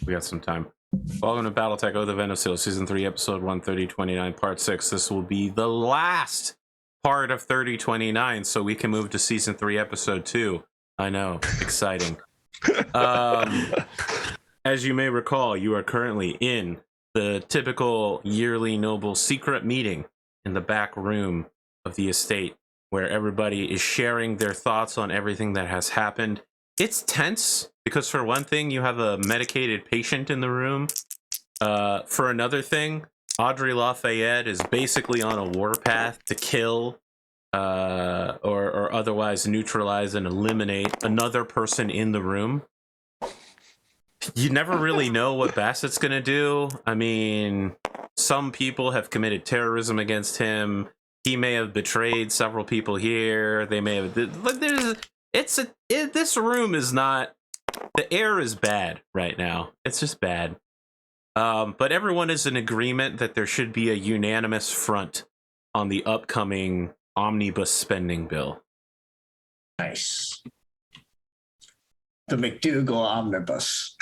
We got some time. Welcome to Battletech Oath of Endosteel, Season 3, Episode 13029, Part 6. This will be the last part of 3029, so we can move to Season 3, Episode 2. I know, exciting. As you may recall, you are currently in the typical yearly noble secret meeting in the back room of the estate, where everybody is sharing their thoughts on everything that has happened. It's tense because, for one thing, you have a medicated patient in the room. For another thing, Audrey Lafayette is basically on a warpath to kill or otherwise neutralize and eliminate another person in the room. You never really know what Bassett's gonna do. I mean, some people have committed terrorism against him. He may have betrayed several people here. They may have. This room is not. The air is bad right now. It's just bad. But everyone is in agreement that there should be a unanimous front on the upcoming omnibus spending bill. Nice. The McDougal omnibus.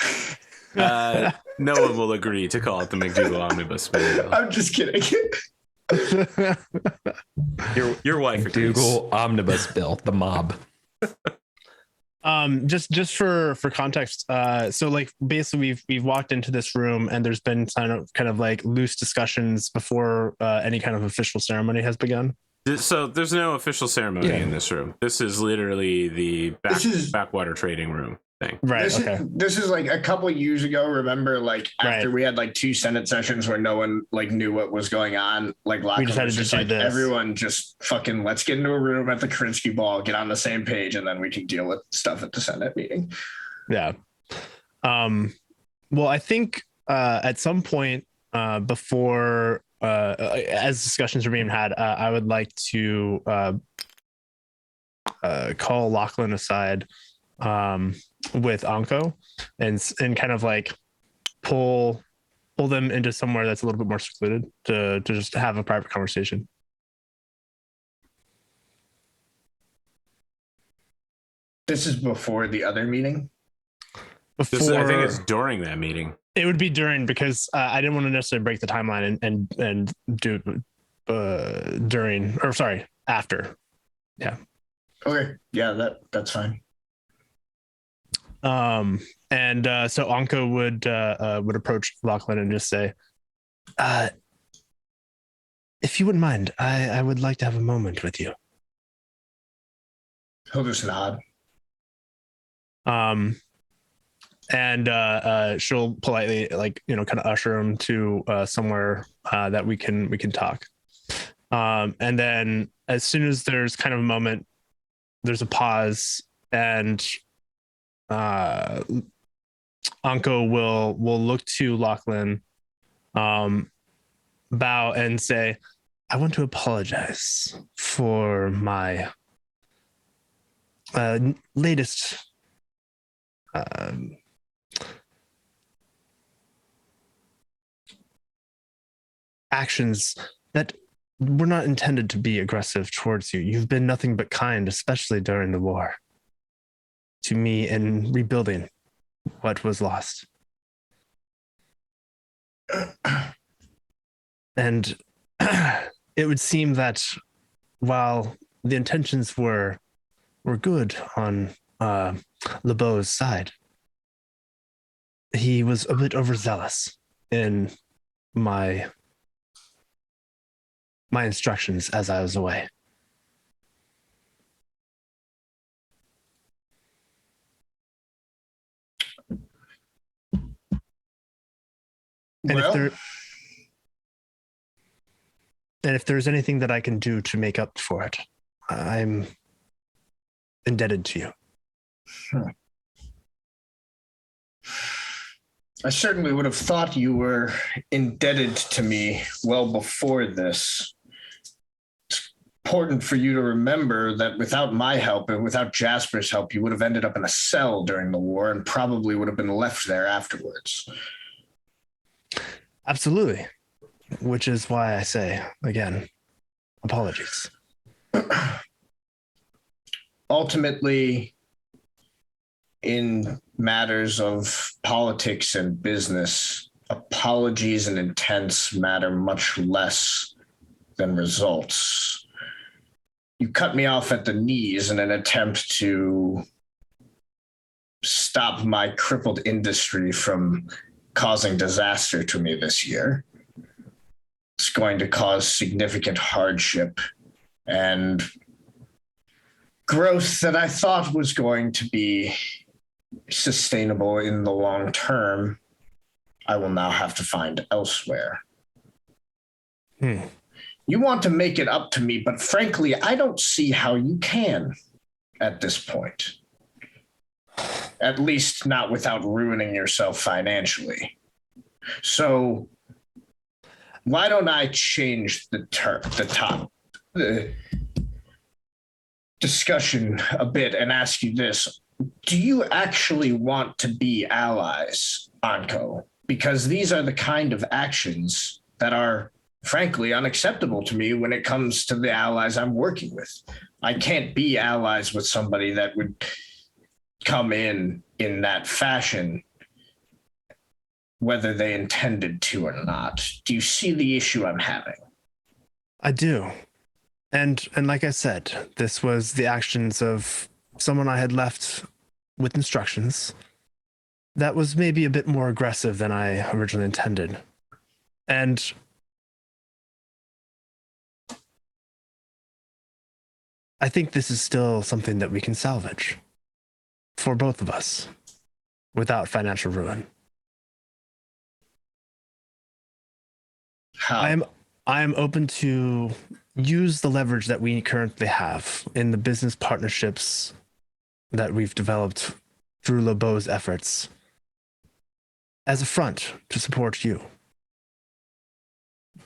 No one will agree to call it the McDougal omnibus spending bill. I'm just kidding. Your wife agrees. McDougal omnibus bill, the mob. Just for context, so like basically we've walked into this room and there's been kind of like loose discussions before any kind of official ceremony has begun. So there's no official ceremony in this room. This is literally the backwater trading room thing. Right. This is like a couple of years ago. Remember, like after we had like 2 Senate sessions where no one like knew what was going on. Like we decided to just do like this. Everyone just fucking let's get into a room at the Krinsky Ball, get on the same page, and then we can deal with stuff at the Senate meeting. Yeah. Well, I think at some point before. As discussions are being had, I would like to call Lachlan aside with Anko and kind of like pull them into somewhere that's a little bit more secluded to just have a private conversation. This is before the other meeting. I think it's during that meeting. It would be during, because I didn't want to necessarily break the timeline and do during, or sorry, after. Yeah. Okay. Yeah, that's fine. And so Anko would approach Lachlan and just say, if you wouldn't mind, I would like to have a moment with you. He'll just nod. And she'll politely, like, kind of usher him to somewhere that we can talk. And then as soon as there's kind of a moment, there's a pause, and Anko will look to Lachlan, bow and say, I want to apologize for my latest actions that were not intended to be aggressive towards you. You've been nothing but kind, especially during the war, to me in rebuilding what was lost. And it would seem that while the intentions were good on LeBeau's side, he was a bit overzealous in my instructions as I was away. And if there's anything that I can do to make up for it, I'm indebted to you. Sure. I certainly would have thought you were indebted to me well before this. It's important for you to remember that without my help and without Jasper's help, you would have ended up in a cell during the war and probably would have been left there afterwards. Absolutely. Which is why I say, again, apologies. Ultimately, in matters of politics and business, apologies and intents matter much less than results. You cut me off at the knees in an attempt to stop my crippled industry from causing disaster to me this year. It's going to cause significant hardship and growth that I thought was going to be sustainable in the long term. I will now have to find elsewhere. You want to make it up to me, but frankly, I don't see how you can at this point. At least not without ruining yourself financially. So why don't I change the discussion a bit and ask you this? Do you actually want to be allies, Anko? Because these are the kind of actions that are frankly unacceptable to me when it comes to the allies I'm working with. I can't be allies with somebody that would come in that fashion, whether they intended to or not. Do you see the issue I'm having? I do. And like I said, this was the actions of someone I had left with instructions that was maybe a bit more aggressive than I originally intended. And I think this is still something that we can salvage for both of us without financial ruin. How? I am open to use the leverage that we currently have in the business partnerships that we've developed through LeBeau's efforts as a front to support you,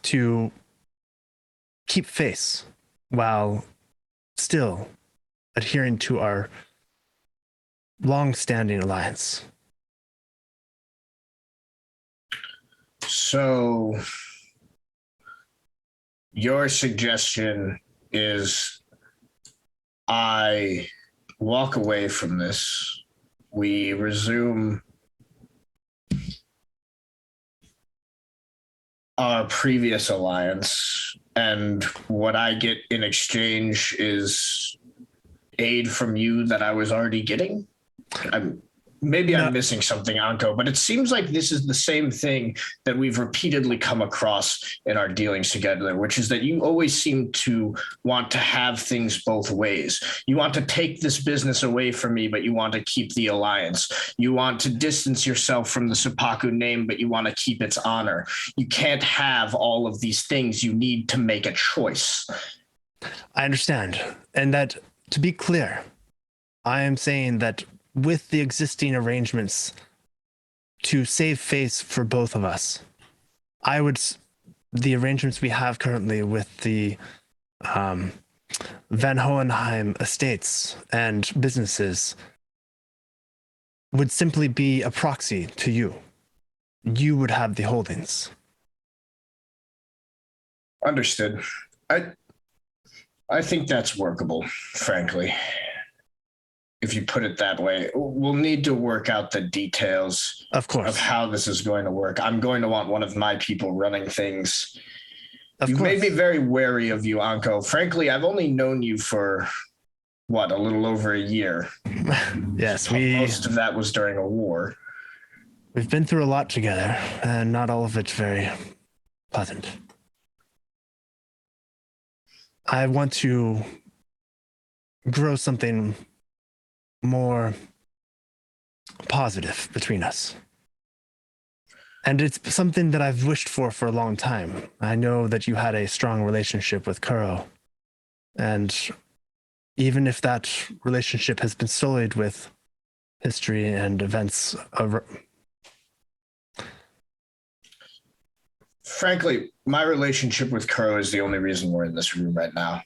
to keep face while still adhering to our long-standing alliance. So your suggestion is I walk away from this, we resume our previous alliance, and what I get in exchange is aid from you that I was already getting? I'm missing something, Anko, but it seems like this is the same thing that we've repeatedly come across in our dealings together, which is that you always seem to want to have things both ways. You want to take this business away from me, but you want to keep the alliance. You want to distance yourself from the Seppaku name, but you want to keep its honor. You can't have all of these things. You need to make a choice. I understand. And that, to be clear, I am saying that with the existing arrangements to save face for both of us, the arrangements we have currently with the Van Hohenheim estates and businesses would simply be a proxy to you. You would have the holdings. Understood. I think that's workable, frankly. If you put it that way, we'll need to work out the details of course of how this is going to work. I'm going to want one of my people running things. Of you course. made me very wary of you, Anko. Frankly, I've only known you for a little over a year. Yes, most of that was during a war. We've been through a lot together, and not all of it's very pleasant. I want to grow something more positive between us. And it's something that I've wished for a long time. I know that you had a strong relationship with Kuro. And even if that relationship has been sullied with history and events frankly, my relationship with Kuro is the only reason we're in this room right now.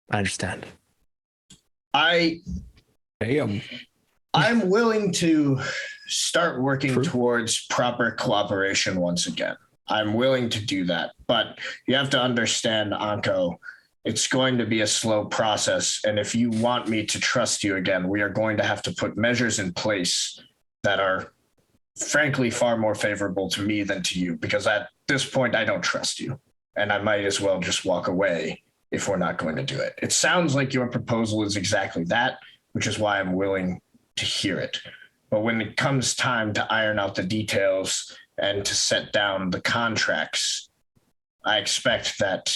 I understand. I'm willing to start working towards proper cooperation once again. I'm willing to do that, but you have to understand, Anko, it's going to be a slow process. And if you want me to trust you again, we are going to have to put measures in place that are frankly far more favorable to me than to you, because at this point, I don't trust you. And I might as well just walk away if we're not going to do it. It sounds like your proposal is exactly that, which is why I'm willing to hear it. But when it comes time to iron out the details and to set down the contracts, I expect that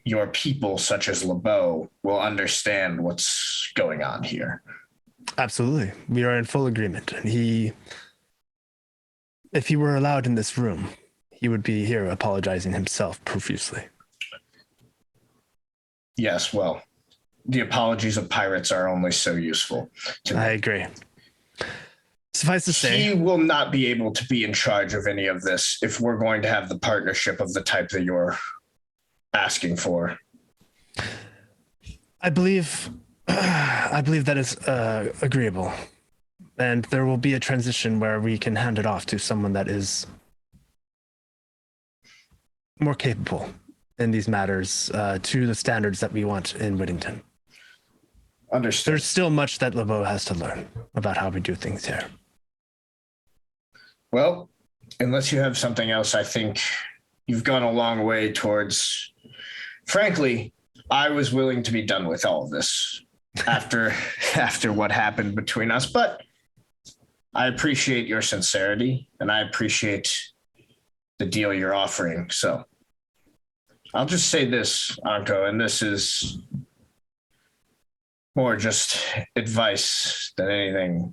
your people, such as LeBeau, will understand what's going on here. Absolutely. We are in full agreement. And if he were allowed in this room, he would be here apologizing himself profusely. Yes, well, the apologies of pirates are only so useful to me. I agree. Suffice to say, he will not be able to be in charge of any of this if we're going to have the partnership of the type that you're asking for. I believe that is agreeable. And there will be a transition where we can hand it off to someone that is more capable in these matters, to the standards that we want in Whittington. Understood. There's still much that LeBeau has to learn about how we do things here. Well, unless you have something else, I think you've gone a long way towards, frankly, I was willing to be done with all of this after what happened between us, but I appreciate your sincerity and I appreciate the deal you're offering. So I'll just say this, Anko, and this is more just advice than anything.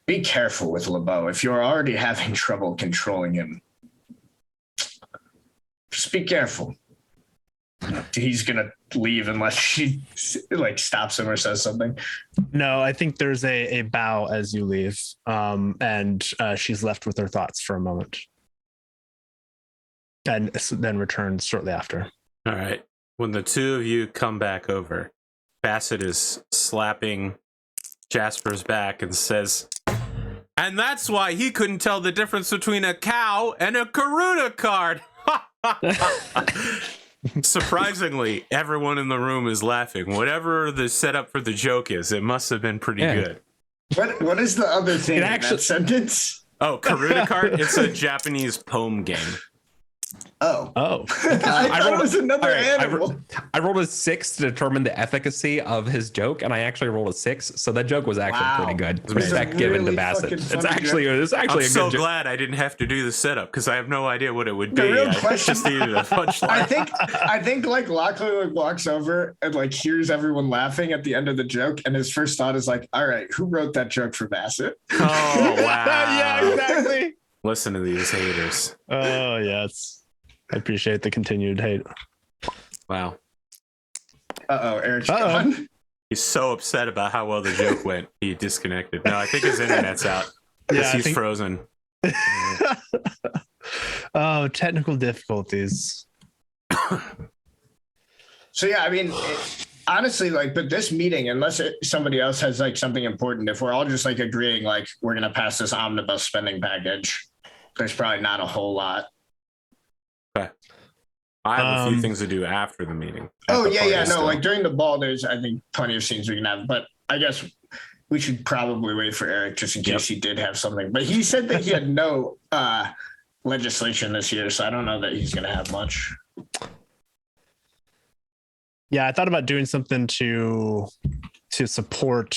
Be careful with LeBeau. If you're already having trouble controlling him, just be careful. He's going to leave unless she stops him or says something. No, I think there's a bow as you leave, and she's left with her thoughts for a moment. And then returns shortly after. All right. When the two of you come back over, Bassett is slapping Jasper's back and says, and that's why he couldn't tell the difference between a cow and a Karuta card. Surprisingly, everyone in the room is laughing. Whatever the setup for the joke is, it must have been pretty good. What is the other thing in that sentence? Oh, Karuta card? It's a Japanese poem game. Oh. Oh. I thought it was another animal. I rolled a 6 to determine the efficacy of his joke, and I actually rolled a 6, so that joke was actually pretty good. Respect given to Bassett. It's actually a I'm good so joke. glad I didn't have to do the setup because I have no idea what it would be. The real I question- just needed a punchline. I think Lockley walks over and hears everyone laughing at the end of the joke, and his first thought is all right, who wrote that joke for Bassett? Oh, wow. Yeah, exactly. Listen to these haters. Oh, yes. I appreciate the continued hate. Wow. Uh-oh, Eric's gone. He's so upset about how well the joke went. He disconnected. No, I think his internet's out. Because he's frozen. Oh, technical difficulties. So, yeah, I mean, honestly, but this meeting, unless somebody else has something important, if we're all just agreeing, we're going to pass this omnibus spending package, there's probably not a whole lot. Okay. I have a few things to do after the meeting. Oh, yeah. No, during the ball, there's, I think, plenty of scenes we can have. But I guess we should probably wait for Eric just in case he did have something. But he said that he had no legislation this year, so I don't know that he's going to have much. Yeah, I thought about doing something to support,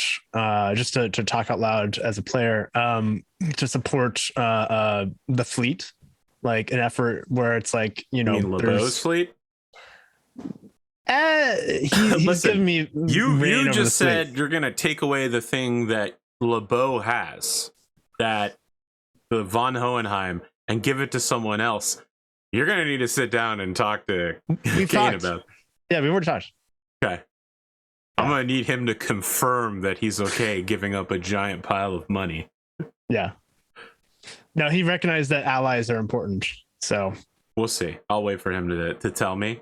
just to talk out loud as a player, to support the fleet. An effort where it's LeBeau's fleet? He's giving me you just said you're gonna take away the thing that LeBeau has, that the von Hohenheim, and give it to someone else. You're gonna need to sit down and talk to Kane about it. Yeah, we were talking. Okay. I'm gonna need him to confirm that he's okay giving up a giant pile of money. Yeah. No, he recognized that allies are important. So we'll see. I'll wait for him to tell me.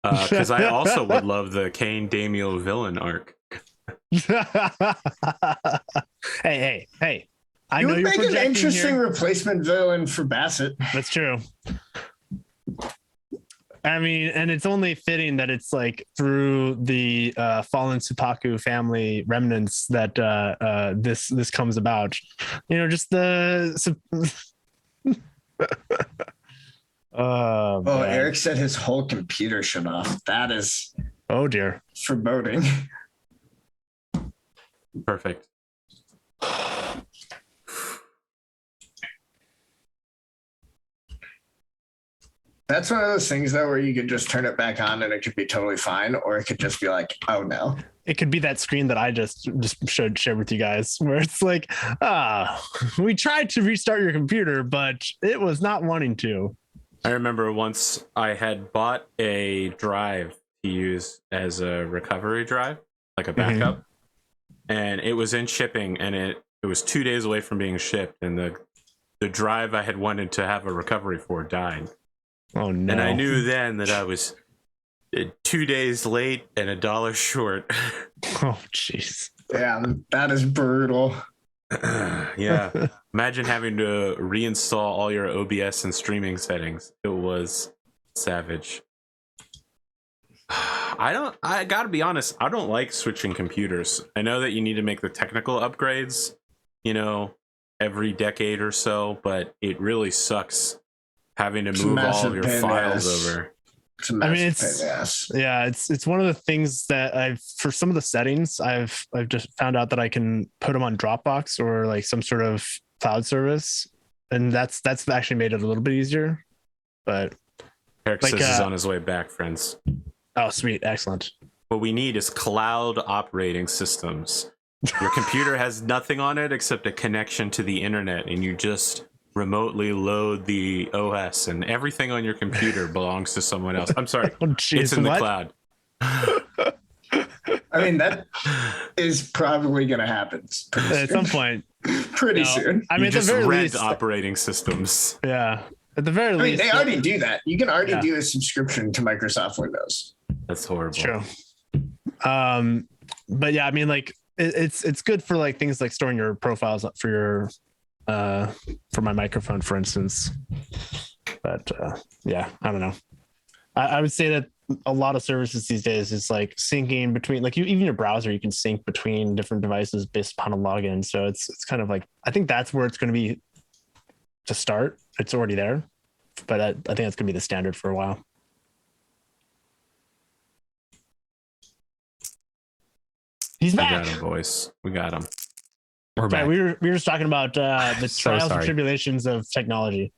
Because I also would love the Kane Damiel villain arc. Hey. I you know would you're make an interesting here. replacement villain for Bassett. That's true. I mean, and it's only fitting that it's like through the fallen Supaku family remnants that this comes about. You know, just the. Oh, man. Eric said his whole computer shut off. That is Oh dear. foreboding. Perfect. That's one of those things though where you could just turn it back on and it could be totally fine, or it could just be like, oh no. It could be that screen that I just shared with you guys, where it's like, we tried to restart your computer, but it was not wanting to. I remember once I had bought a drive to use as a recovery drive, like a backup, and it was in shipping, and it was 2 days away from being shipped, and the drive I had wanted to have a recovery for died. Oh no. And I knew then that I was 2 days late and $1 short. Oh jeez. Yeah, that is brutal. Yeah. Imagine having to reinstall all your OBS and streaming settings. It was savage. I gotta be honest, I don't like switching computers. I know that you need to make the technical upgrades, you know, every decade or so, but it really sucks having to move all of your files over. It's a massive I mean, pain in the ass. Yeah, it's one of the things that for some of the settings, I've just found out that I can put them on Dropbox or like some sort of cloud service, and that's actually made it a little bit easier. But Eric says he's on his way back, friends. Oh, sweet, excellent. What we need is cloud operating systems. Your computer has nothing on it except a connection to the internet, and you just remotely load the OS, and everything on your computer belongs to someone else. I'm sorry, Oh, geez, it's in the what? cloud. I mean, that is probably going to happen At some point. pretty No, soon. I mean, You at the just very rent least, operating systems. yeah. At the very I mean, least, they already do that. You can already Yeah. do a subscription to Microsoft Windows. That's horrible. True. But yeah, I mean, like it's good for like things like storing your profiles up for your for my microphone, for instance. But yeah, I don't know. I would say that a lot of services these days is like syncing between, like even your browser, you can sync between different devices based upon a login. So it's kind of like, I think that's where it's going to be to start. It's already there, but I think that's going to be the standard for a while. He's We back. got him, boys. We got him. We're Yeah, back. we were just talking about the So trials and sorry. tribulations of technology.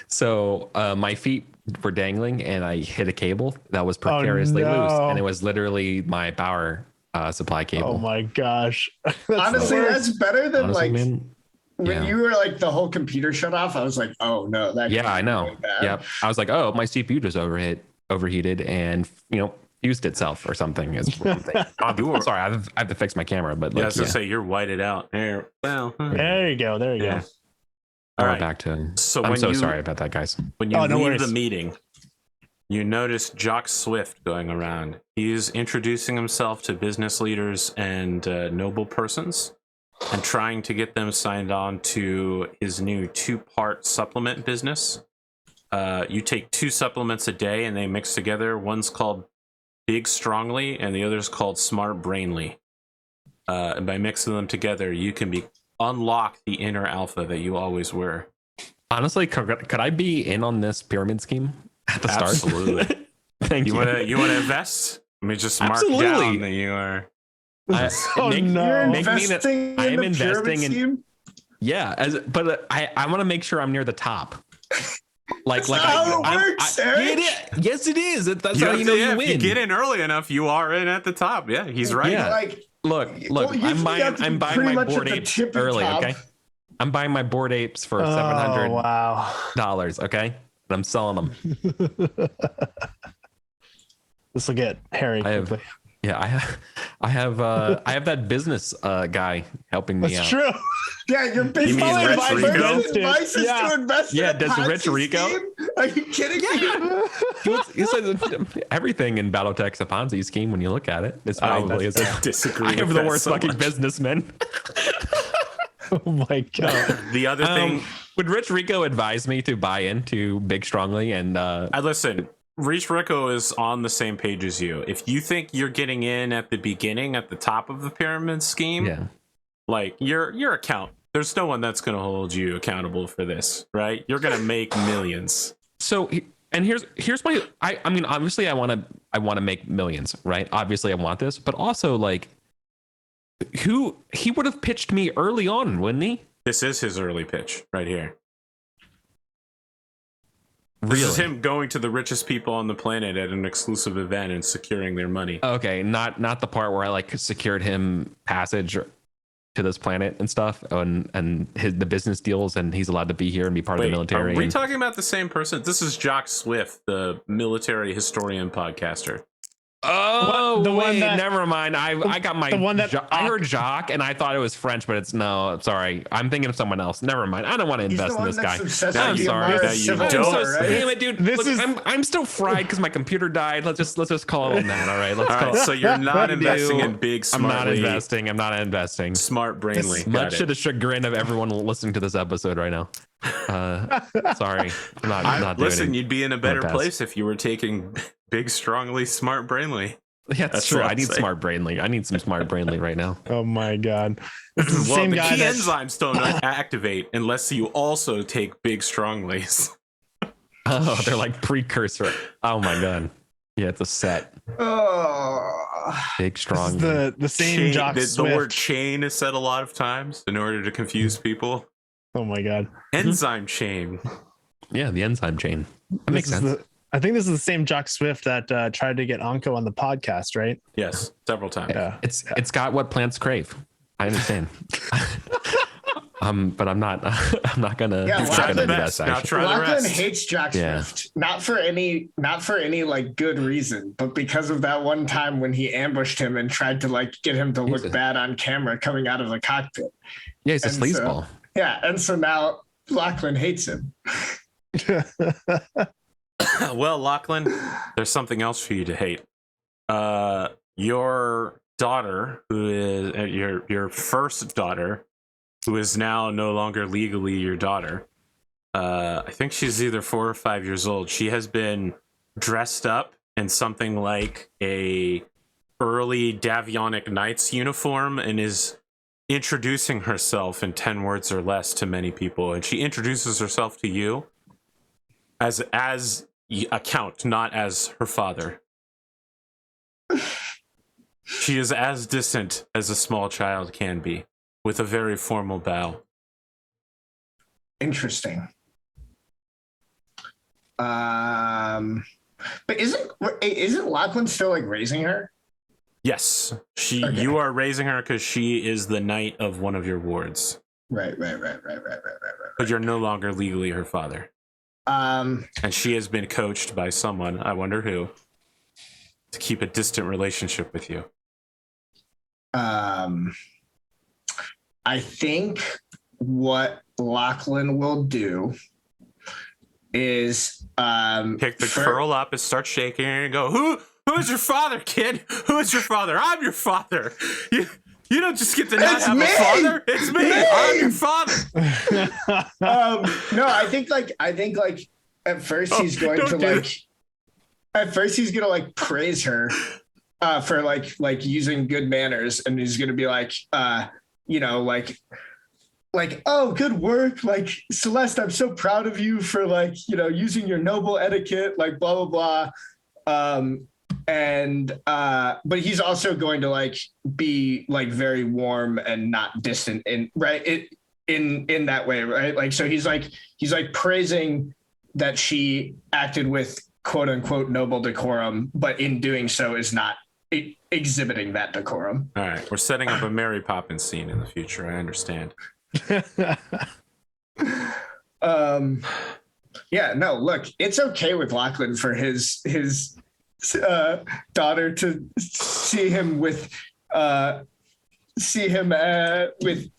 So my feet were dangling and I hit a cable that was precariously no. loose, and it was literally my power supply cable. Oh my gosh. That's Honestly, the worst. that's better than Honestly, like man, when yeah. you were like the whole computer shut off. I was like, oh no, that. Yeah, I know. really bad. Yep. I was like, oh, my CPU just overheated and, you know, fused itself or something. Is one thing. Sorry, I have to fix my camera, but Yeah, I like, was gonna say you're whited out. There. Well, There you go. There you yeah. go. All we're right. back to. So I'm when so you- sorry about that, guys. When you Oh, no leave worries. the meeting, you notice Jock Swift going around. He's introducing himself to business leaders and noble persons and trying to get them signed on to his new 2-part supplement business. You take 2 supplements a day and they mix together. One's called Big Strongly and the other's called Smart Brainly. And by mixing them together, you can unlock the inner alpha that you always were. Honestly, could I be in on this pyramid scheme at the start? Absolutely. Thank you. You want to invest? Let me just mark Absolutely. down that you are. Oh, make, no. You're make me that investing I in am the investing pyramid in. scheme? Yeah, but I want to make sure I'm near the top. That's not how it works, Eric. Yes, it is. That's You how have you to- know yeah, you if win. you get in early enough, you are in at the top. Yeah, he's right. Yeah. Like, Look, well, I'm usually buying. you have to I'm be buying pretty my much at board the apes tippy early. top. Okay, I'm buying my board apes for Oh, $700. wow. Okay, and I'm selling them. This will get hairy I have- quickly. Yeah, I have that business guy helping me That's out. true. Yeah, you're basically mean Rich my Rico? first advice is Yeah. to invest Yeah, in a does Ponzi Rich Rico? scheme? Are you kidding me? He says everything in Battletech's a Ponzi scheme when you look at it. It's probably is. I disagree. I with am the that worst so fucking much. businessman. Oh my god. The other thing, Would Rich Rico advise me to buy into Big Strongly? And I listen. Rich Rico is on the same page as you. If you think you're getting in at the beginning, at the top of the pyramid scheme, yeah, like your account, there's no one that's going to hold you accountable for this, right? You're going to make millions. So, and here's my. I mean, obviously, I want to make millions, right? Obviously, I want this, but also like, he would have pitched me early on, wouldn't he? This is his early pitch right here. This Really? is him going to the richest people on the planet at an exclusive event and securing their money. Okay, not the part where I like secured him passage to this planet and stuff, and the business deals, and he's allowed to be here and be part of the military. Are we talking about the same person? This is Jock Swift, the military historian podcaster. Oh, the one that, never mind. I got my the one that I heard Jock and I thought it was French, but it's no. Sorry, I'm thinking of someone else. Never mind. I don't want to invest in this guy. I'm sorry that you don't. Damn it, dude. I'm still fried because my computer died. Let's just call it that. All right. Let's call it. So you're not investing in big, smartly. I'm not investing. Smart, brainly. Much to the chagrin of everyone listening to this episode right now. Sorry, I'm not doing listen, it. you'd be in a better place if you were taking big, strongly, smart, brainly. Yeah, that's true. I need smart brainly. I need some smart brainly right now. Oh my god! This is the Well, same the guy key enzymes don't activate unless you also take big, stronglies. Oh, they're like precursor. Oh my god. Yeah, it's a set. Oh. Big, strong. The same Chain, Jock Swift. the word chain is said a lot of times in order to confuse people. Oh my god. Enzyme chain. Yeah, the enzyme chain. That makes sense. I think this is the same Jock Swift that tried to get Anko on the podcast, right? Yes, several times. Yeah. It's got what plants crave. I understand. But I'm not gonna. Yeah, Try the invest, best. Now try the Lachlan rest. hates Jock Yeah. Swift, not for any like good reason, but because of that one time when he ambushed him and tried to like get him to look bad on camera coming out of the cockpit. Yeah, he's a And sleazeball. Yeah, and so now Lachlan hates him. Well, Lachlan, there's something else for you to hate. Your daughter, who is your first daughter, who is now no longer legally your daughter. I think she's either 4 or 5 years old. She has been dressed up in something like a early Davionic Knights uniform and is introducing herself in 10 words or less to many people. And she introduces herself to you as a count, not as her father. She is as distant as a small child can be, with a very formal bow. Interesting. But isn't Lachlan still like raising her? Yes, Okay. You are raising her because she is the knight of one of your wards. Right. But you're no longer legally her father. And she has been coached by someone, I wonder who, to keep a distant relationship with you. I think what Lachlan will do is Pick the girl up and start shaking her and go, Who's your father, kid? Who's your father? I'm your father. You don't just get to not have a father. It's me. I'm your father. No, I think at first he's going to like praise her for like using good manners, and he's going to be like oh, good work, like Celeste, I'm so proud of you for like using your noble etiquette, like blah blah blah. But he's also going to like be like very warm and not distant in that way, right? Like, so he's like praising that she acted with quote unquote noble decorum, but in doing so is not exhibiting that decorum. All right, we're setting up a Mary Poppins scene in the future. I understand. Yeah, no, look, it's okay with Lachlan for his daughter to see him with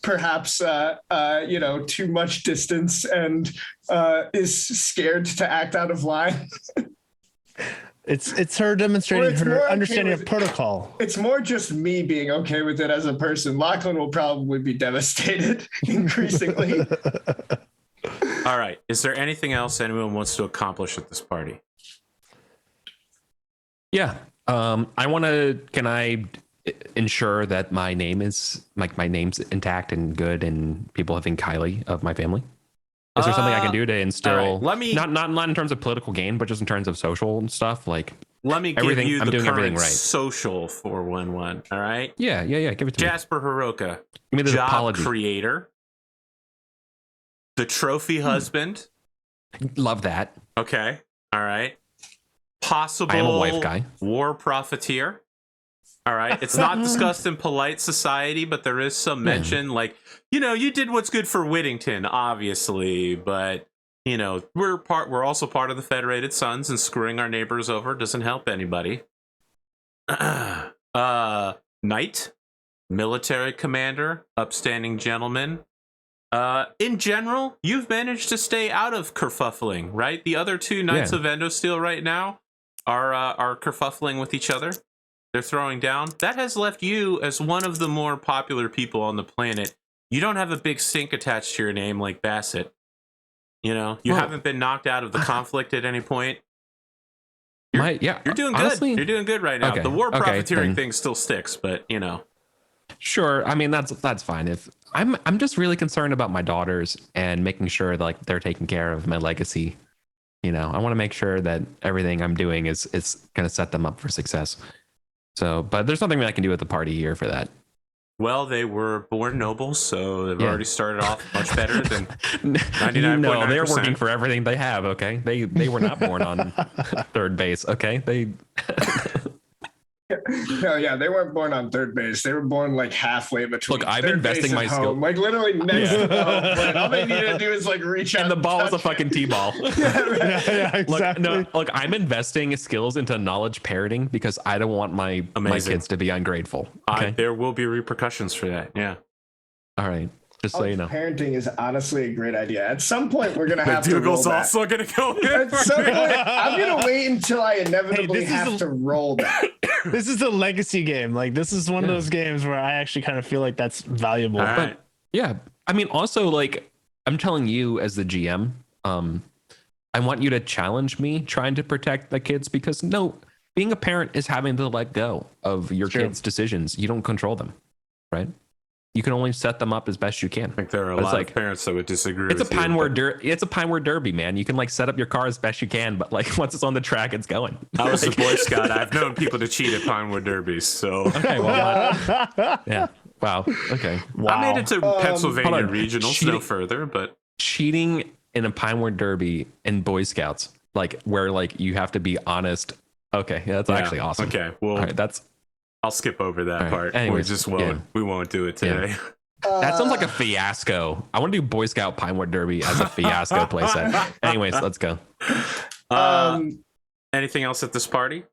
perhaps too much distance and is scared to act out of line. It's her demonstrating her okay understanding of protocol. It's more just me being okay with it as a person. Lachlan will probably be devastated increasingly. All right. Is there anything else anyone wants to accomplish at this party? Yeah. I want to. Can I ensure that my name is my name's intact and good, and people think highly of my family? Is there something I can do to instill? Right. Let me not in terms of political gain, but just in terms of social stuff. Like, let me give everything, you I'm the doing current everything right. social 411. All right. Yeah. Give it to me. Jasper Hiroka, Give me the job apology. creator, the trophy husband. Love that. Okay. All right. Possible I am a wife guy. war profiteer. All right. It's not discussed in polite society, but there is some mention like, you did what's good for Whittington, obviously, but we're also part of the Federated Sons, and screwing our neighbors over doesn't help anybody. Knight, military commander, upstanding gentleman. In general, you've managed to stay out of kerfuffling, right? The other two Knights of Endosteel right now are kerfuffling with each other. They're throwing down. That has left you as one of the more popular people on the planet. You don't have a big stink attached to your name like Bassett. You haven't been knocked out of the conflict at any point. You're doing honestly, good. You're doing good right now. Okay, The war profiteering then, thing still sticks, but Sure. I mean, that's fine. If I'm just really concerned about my daughters and making sure like they're taking care of my legacy. I want to make sure that everything I'm doing is going to set them up for success. So, but there's nothing I can do at the party here for that. Well, they were born nobles, so they've already started off much better than 99.9%. No, they're working for everything they have. Okay, they were not born on third base. Okay, they. No, yeah, they weren't born on third base. They were born like halfway between. Look, I'm third investing base my and skill. home, like literally next to the home plate. All they need to do is like reach out. And the ball is a touch fucking it. T-ball. Yeah, exactly. Look, I'm investing skills into knowledge parroting because I don't want my kids to be ungrateful. Okay, there will be repercussions for that. Yeah. All right. Just so you know, parenting is honestly a great idea. At some point, we're gonna have to roll Dougal's that. also gonna go in. At some point, I'm gonna wait until I inevitably this is have to roll that. This is a legacy game. Like, this is one of those games where I actually kind of feel like that's valuable. All right. but yeah, I mean, also like I'm telling you as the GM, I want you to challenge me trying to protect the kids because being a parent is having to let go of your kids' decisions. You don't control them, right? You can only set them up as best you can. I think there are a lot of parents that would disagree. It's a Pine Word Derby, man. You can like set up your car as best you can, but like once it's on the track, it's going. I was a Boy Scout. I've known people to cheat at Pinewood Derbies, so okay, well, yeah, wow, okay, wow. I made it to Pennsylvania regionals, no further, but cheating in a Pinewood Derby in Boy Scouts, like where like you have to be honest. Okay, yeah, that's actually awesome. Okay, well, all right, I'll skip over that part. Anyways, we just won't. Yeah. We won't do it today. Yeah. That sounds like a fiasco. I want to do Boy Scout Pinewood Derby as a fiasco playset. Anyways, let's go. Anything else at this party?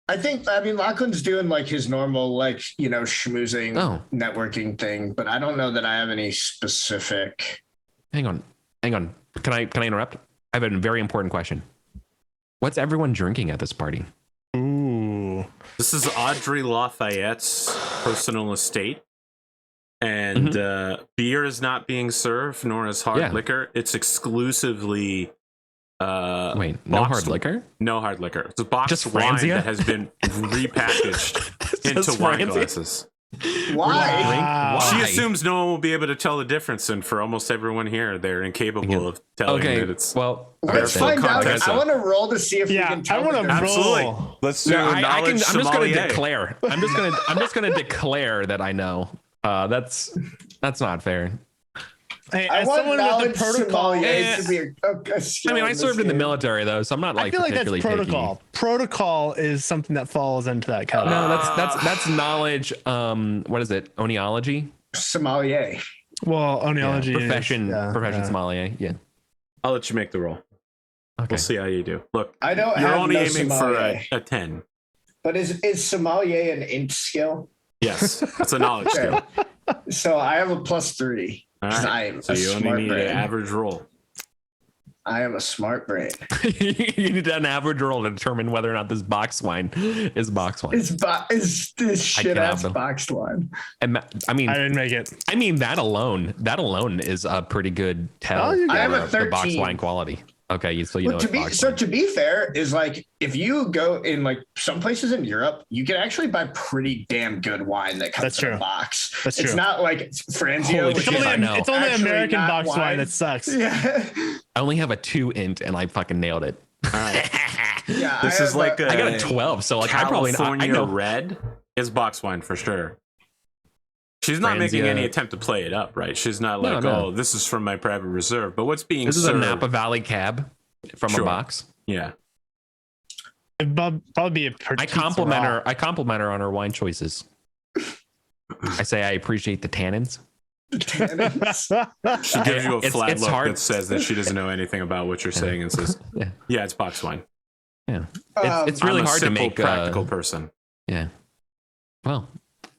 I mean, Lachlan's doing like his normal, like, schmoozing networking thing, but I don't know that I have any specific. Hang on. Can I interrupt? I have a very important question. What's everyone drinking at this party? Ooh. This is Audrey Lafayette's personal estate. And beer is not being served, nor is hard liquor. It's exclusively wait, no hard liquor? No hard liquor. It's a boxed wine that has been repackaged into wine glasses. Why? She assumes no one will be able to tell the difference, and for almost everyone here, they're incapable of telling that it's. Well, let's find out. I want to roll to see if we can tell. I want to roll. Let's do a knowledge I'm just going to declare. I'm just going to declare that I know. That's not fair. Hey, I as want someone with the protocol. To be a I mean, I served in the military though, so I'm not like. I feel like that's protocol. Picky. Protocol is something that falls into that category. No, that's knowledge. What is it? Oneology. Sommelier. Well, oneology profession sommelier. Yeah. I'll let you make the roll. Okay. We'll see how you do. Look, I don't. You're have only no aiming sommelier. for a 10. But is sommelier an int skill? Yes, it's a knowledge skill. So I have a +3. All right. So you only need an average roll. I am a smart brain. You need an average roll to determine whether or not this box wine is box wine. Is this shit ass cannot boxed one? And I mean, I didn't make it. I mean that alone is a pretty good tell. Oh, you I got have a of the box 13. wine quality. Okay, so you Well, know it's box wine. to be fair, is like if you go in like some places in Europe, you can actually buy pretty damn good wine that comes That's in a true. box. That's It's true. not like Franzia. Holy which shit, is I know. It's only actually American not box wine that sucks. Yeah, I only have a 2 int and I fucking nailed it. All right. yeah. This is like I got a 12, so like I probably California I know. Red is box wine for sure. She's not making Franzia. any attempt to play it up, right? She's not No, like, no. oh, this is from my private reserve. But what's being This is a served? Napa Valley cab from Sure. a box. Yeah. It'd probably be a I compliment her. I compliment her on her wine choices. I say I appreciate the tannins. She gives you a It's- flat it's look hard. that says that she doesn't know anything about what you're saying and says, Yeah, yeah, it's box wine. yeah. It's really I'm a hard to simple, make practical person. Yeah. Well,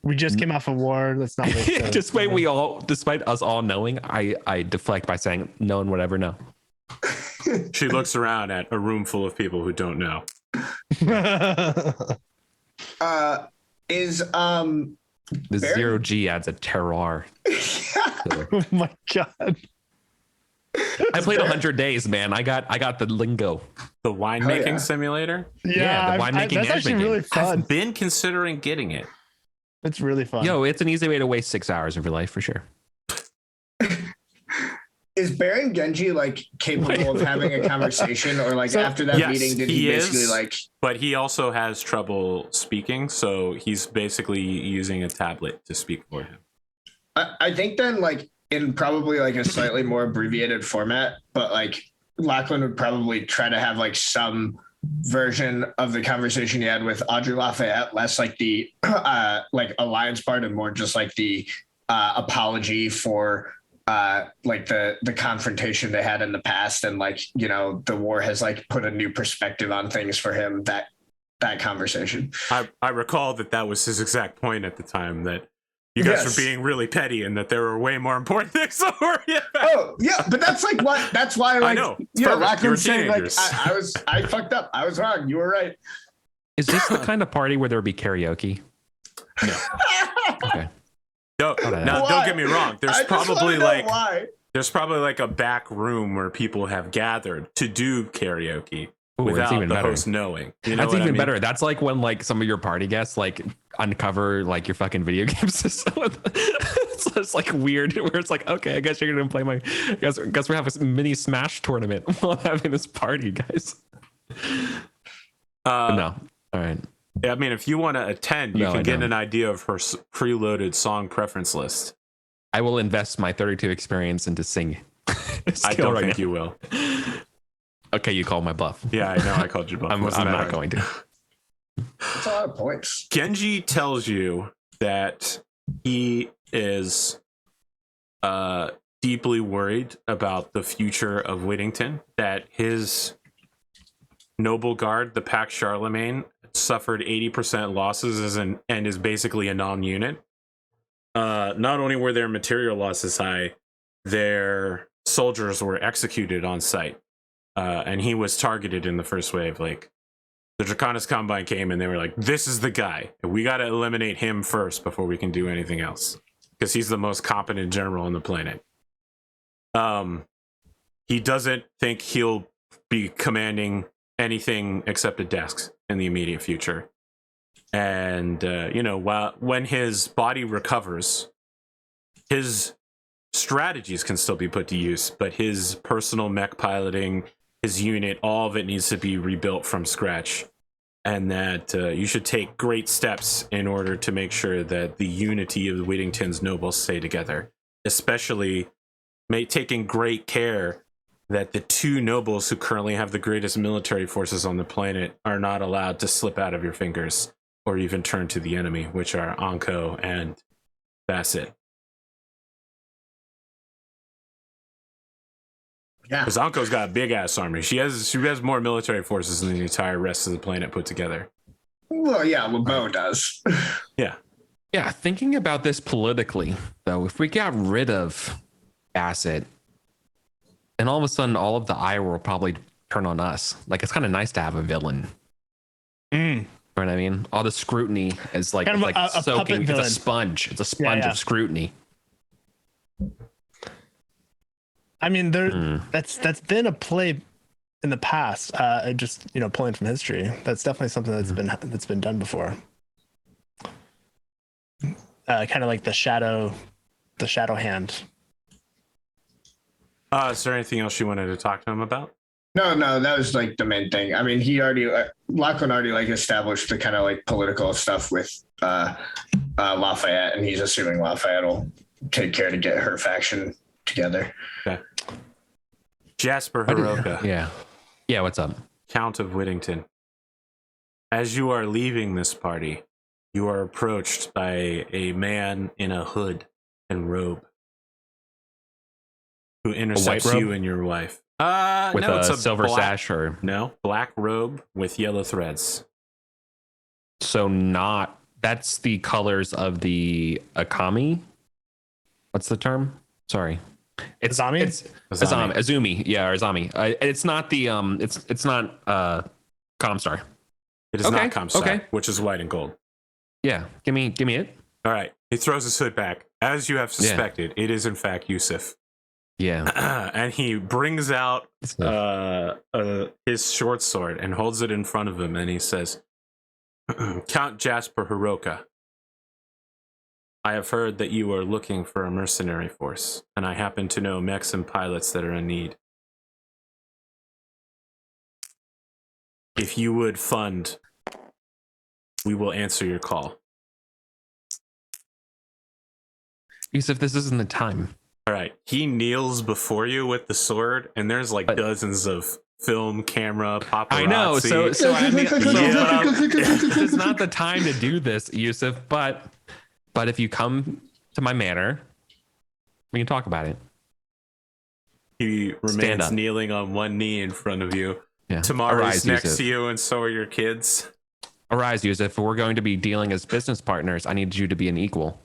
We just came off a war. Let's not waste despite us all knowing, I deflect by saying no one would ever know. She looks around at a room full of people who don't know. Is The Baron- 0G adds a terroir. Oh my god. I played 100 days, man. I got the lingo. The winemaking yeah. simulator? Yeah, the winemaking that's actually management really game. fun. I've been considering getting it. It's really fun. Yo, it's an easy way to waste 6 hours of your life for sure. is Baron Genji like capable of having a conversation, or like So- after that Yes, meeting did he he basically is. like? But he also has trouble speaking, so he's basically using a tablet to speak for him. I think then like in probably like a slightly more abbreviated format, but like Lachlan would probably try to have like some version of the conversation he had with Audrey Lafayette, less like the like alliance part and more just like the apology for like the confrontation they had in the past, and like, you know, the war has like put a new perspective on things for him. That conversation. I recall that was his exact point at the time, that you guys Yes. were being really petty and that there were way more important things to worry about. Oh yeah, but that's like what. That's why like know. It's you know, perfect. You were Lachlan's saying like teenagers. I fucked up. I was wrong. You were right. Is this the kind of party where there would be karaoke? Okay. No, Why? now don't get me wrong. I just wanna know why. There's probably like a back room where people have gathered to do karaoke Ooh, it's without even the better. host knowing. You know That's what I even mean? better. That's like when like some of your party guests like uncover like your fucking video game system. So it's like weird where it's like, okay, I guess you're gonna play my. Guess we have a mini Smash tournament while having this party, guys. But no, all right. I mean, if you want to attend, you No, can I get don't. an idea of her preloaded song preference list. I will invest my 32 experience into singing. I don't think you will. Okay, you call my bluff. Yeah, I know. I called you bluff. I'm Wasn't that not hard? going to. That's a lot of points. Genji tells you that he is deeply worried about the future of Whittington, that his noble guard, the Pax Charlemagne, suffered 80% losses and is basically a non-unit. Not only were their material losses high, their soldiers were executed on site. And he was targeted in the first wave. Like, the Draconis Combine came and they were like, this is the guy. We got to eliminate him first before we can do anything else, because he's the most competent general on the planet. He doesn't think he'll be commanding anything except the desks in the immediate future. And, you know, when his body recovers, his strategies can still be put to use, but his personal mech piloting, his unit, all of it needs to be rebuilt from scratch. And that you should take great steps in order to make sure that the unity of Whittington's nobles stay together, especially taking great care that the two nobles who currently have the greatest military forces on the planet are not allowed to slip out of your fingers or even turn to the enemy, which are Anko and Bassett. Yeah. Because Anko's got a big ass army. She has more military forces than the entire rest of the planet put together. Well, yeah, LeBeau does. Yeah. Yeah, thinking about this politically, though, if we got rid of Bassett, And all of a sudden, all of the ire will probably turn on us. Like, it's kind of nice to have a villain. Mm. You know what I mean? All the scrutiny is like, Kind it's of like a soaking. puppet It's villain. a sponge. It's a sponge yeah. of scrutiny. I mean, that's been a play in the past. Just pulling from history. That's definitely something that's been done before. Kind of like the shadow hand. Is there anything else you wanted to talk to him about? No, that was like the main thing. I mean, Lachlan already like established the kind of like political stuff with Lafayette, and he's assuming Lafayette will take care to get her faction together. Okay. Jasper Hiroka. Yeah, what's up? Count of Whittington. As you are leaving this party, you are approached by a man in a hood and robe who intercepts robe? you and your wife. With no, it's a silver black, sash or no, black robe with yellow threads. so that's the colors of the Akami. What's the term? Sorry. It's Azami? It's Azumi. Yeah, or Azami. It's not the it's not Comstar. It is Okay, not Comstock, okay. which is white and gold. Yeah, give me it. All right. He throws his hood back. As you have suspected, it is in fact Yusuf. Yeah. And he brings out his short sword and holds it in front of him, and he says, Count Jasper Hiroka, I have heard that you are looking for a mercenary force, and I happen to know mechs and pilots that are in need. If you would fund, we will answer your call. Yusuf, this isn't the time. All right. He kneels before you with the sword, and there's like dozens of film, camera, paparazzi. I know. So I mean, it's not the time to do this, Yusuf. But if you come to my manor, we can talk about it. He remains kneeling on one knee in front of you. Yeah. Tamara's next to you, and so are your kids. Arise, Yusuf. If we're going to be dealing as business partners, I need you to be an equal.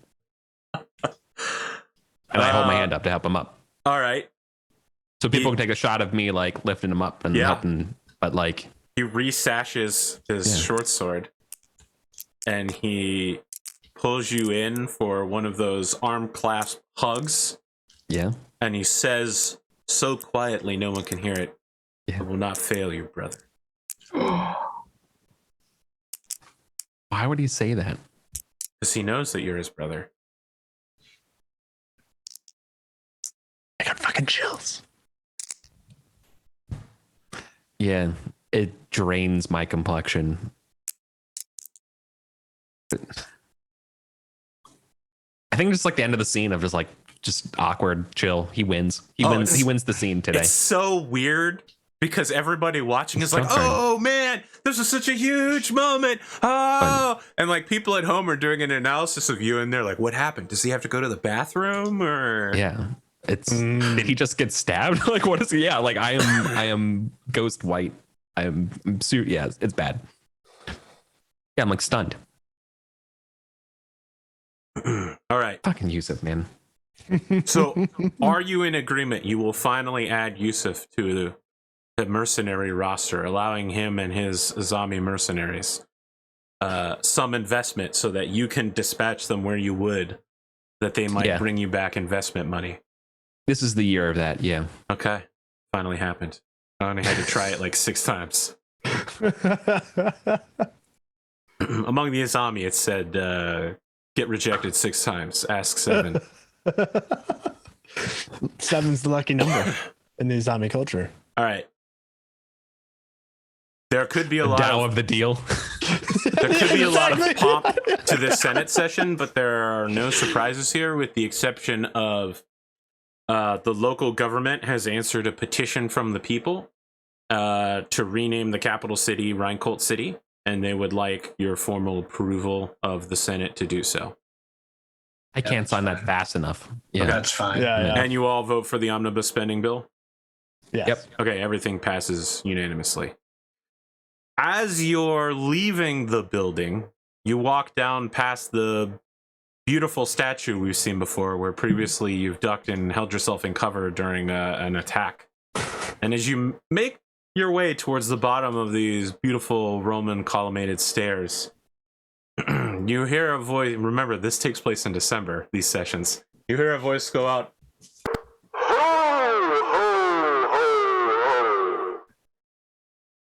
And I hold my hand up to help him up. All right. So people can take a shot of me like lifting him up and helping, but like he resashes his short sword and he pulls you in for one of those arm clasp hugs. Yeah. And he says so quietly no one can hear it. I will not fail you, brother. Why would he say that? Because he knows that you're his brother. I got fucking chills. Yeah, it drains my complexion. I think just like the end of the scene of just awkward, chill. He wins. He wins the scene today. It's so weird because everybody watching is like, oh man, this is such a huge moment. Oh, and like people at home are doing an analysis of you and they're like, what happened? Does he have to go to the bathroom or? Yeah. It's did he just get stabbed? Like what is he? Yeah, like I am ghost white. I'm suit. Yeah, it's bad. Yeah, I'm like stunned. All right. Fucking Yusuf, man. So are you in agreement? You will finally add Yusuf to the mercenary roster, allowing him and his Azami mercenaries some investment so that you can dispatch them where you would, that they might bring you back investment money. This is the year of that, yeah. Okay. Finally happened. I only had to try it like 6 times. Among the Azami, it said, get rejected 6 times. Ask 7. 7's the lucky number in the Azami culture. All right. There could be a lot of the deal. There could be a lot of pomp to this Senate session, but there are no surprises here, with the exception of the local government has answered a petition from the people to rename the capital city Rheincolt City, and they would like your formal approval of the Senate to do so. I can't sign that fast enough. Yeah, That's fine. Yeah. And you all vote for the omnibus spending bill? Yes. Yep. Okay, everything passes unanimously. As you're leaving the building, you walk down past the beautiful statue we've seen before, where previously you've ducked and held yourself in cover during an attack And as you make your way towards the bottom of these beautiful Roman colonnaded stairs, you hear a voice. Remember, this takes place in December, these sessions. You hear a voice go out.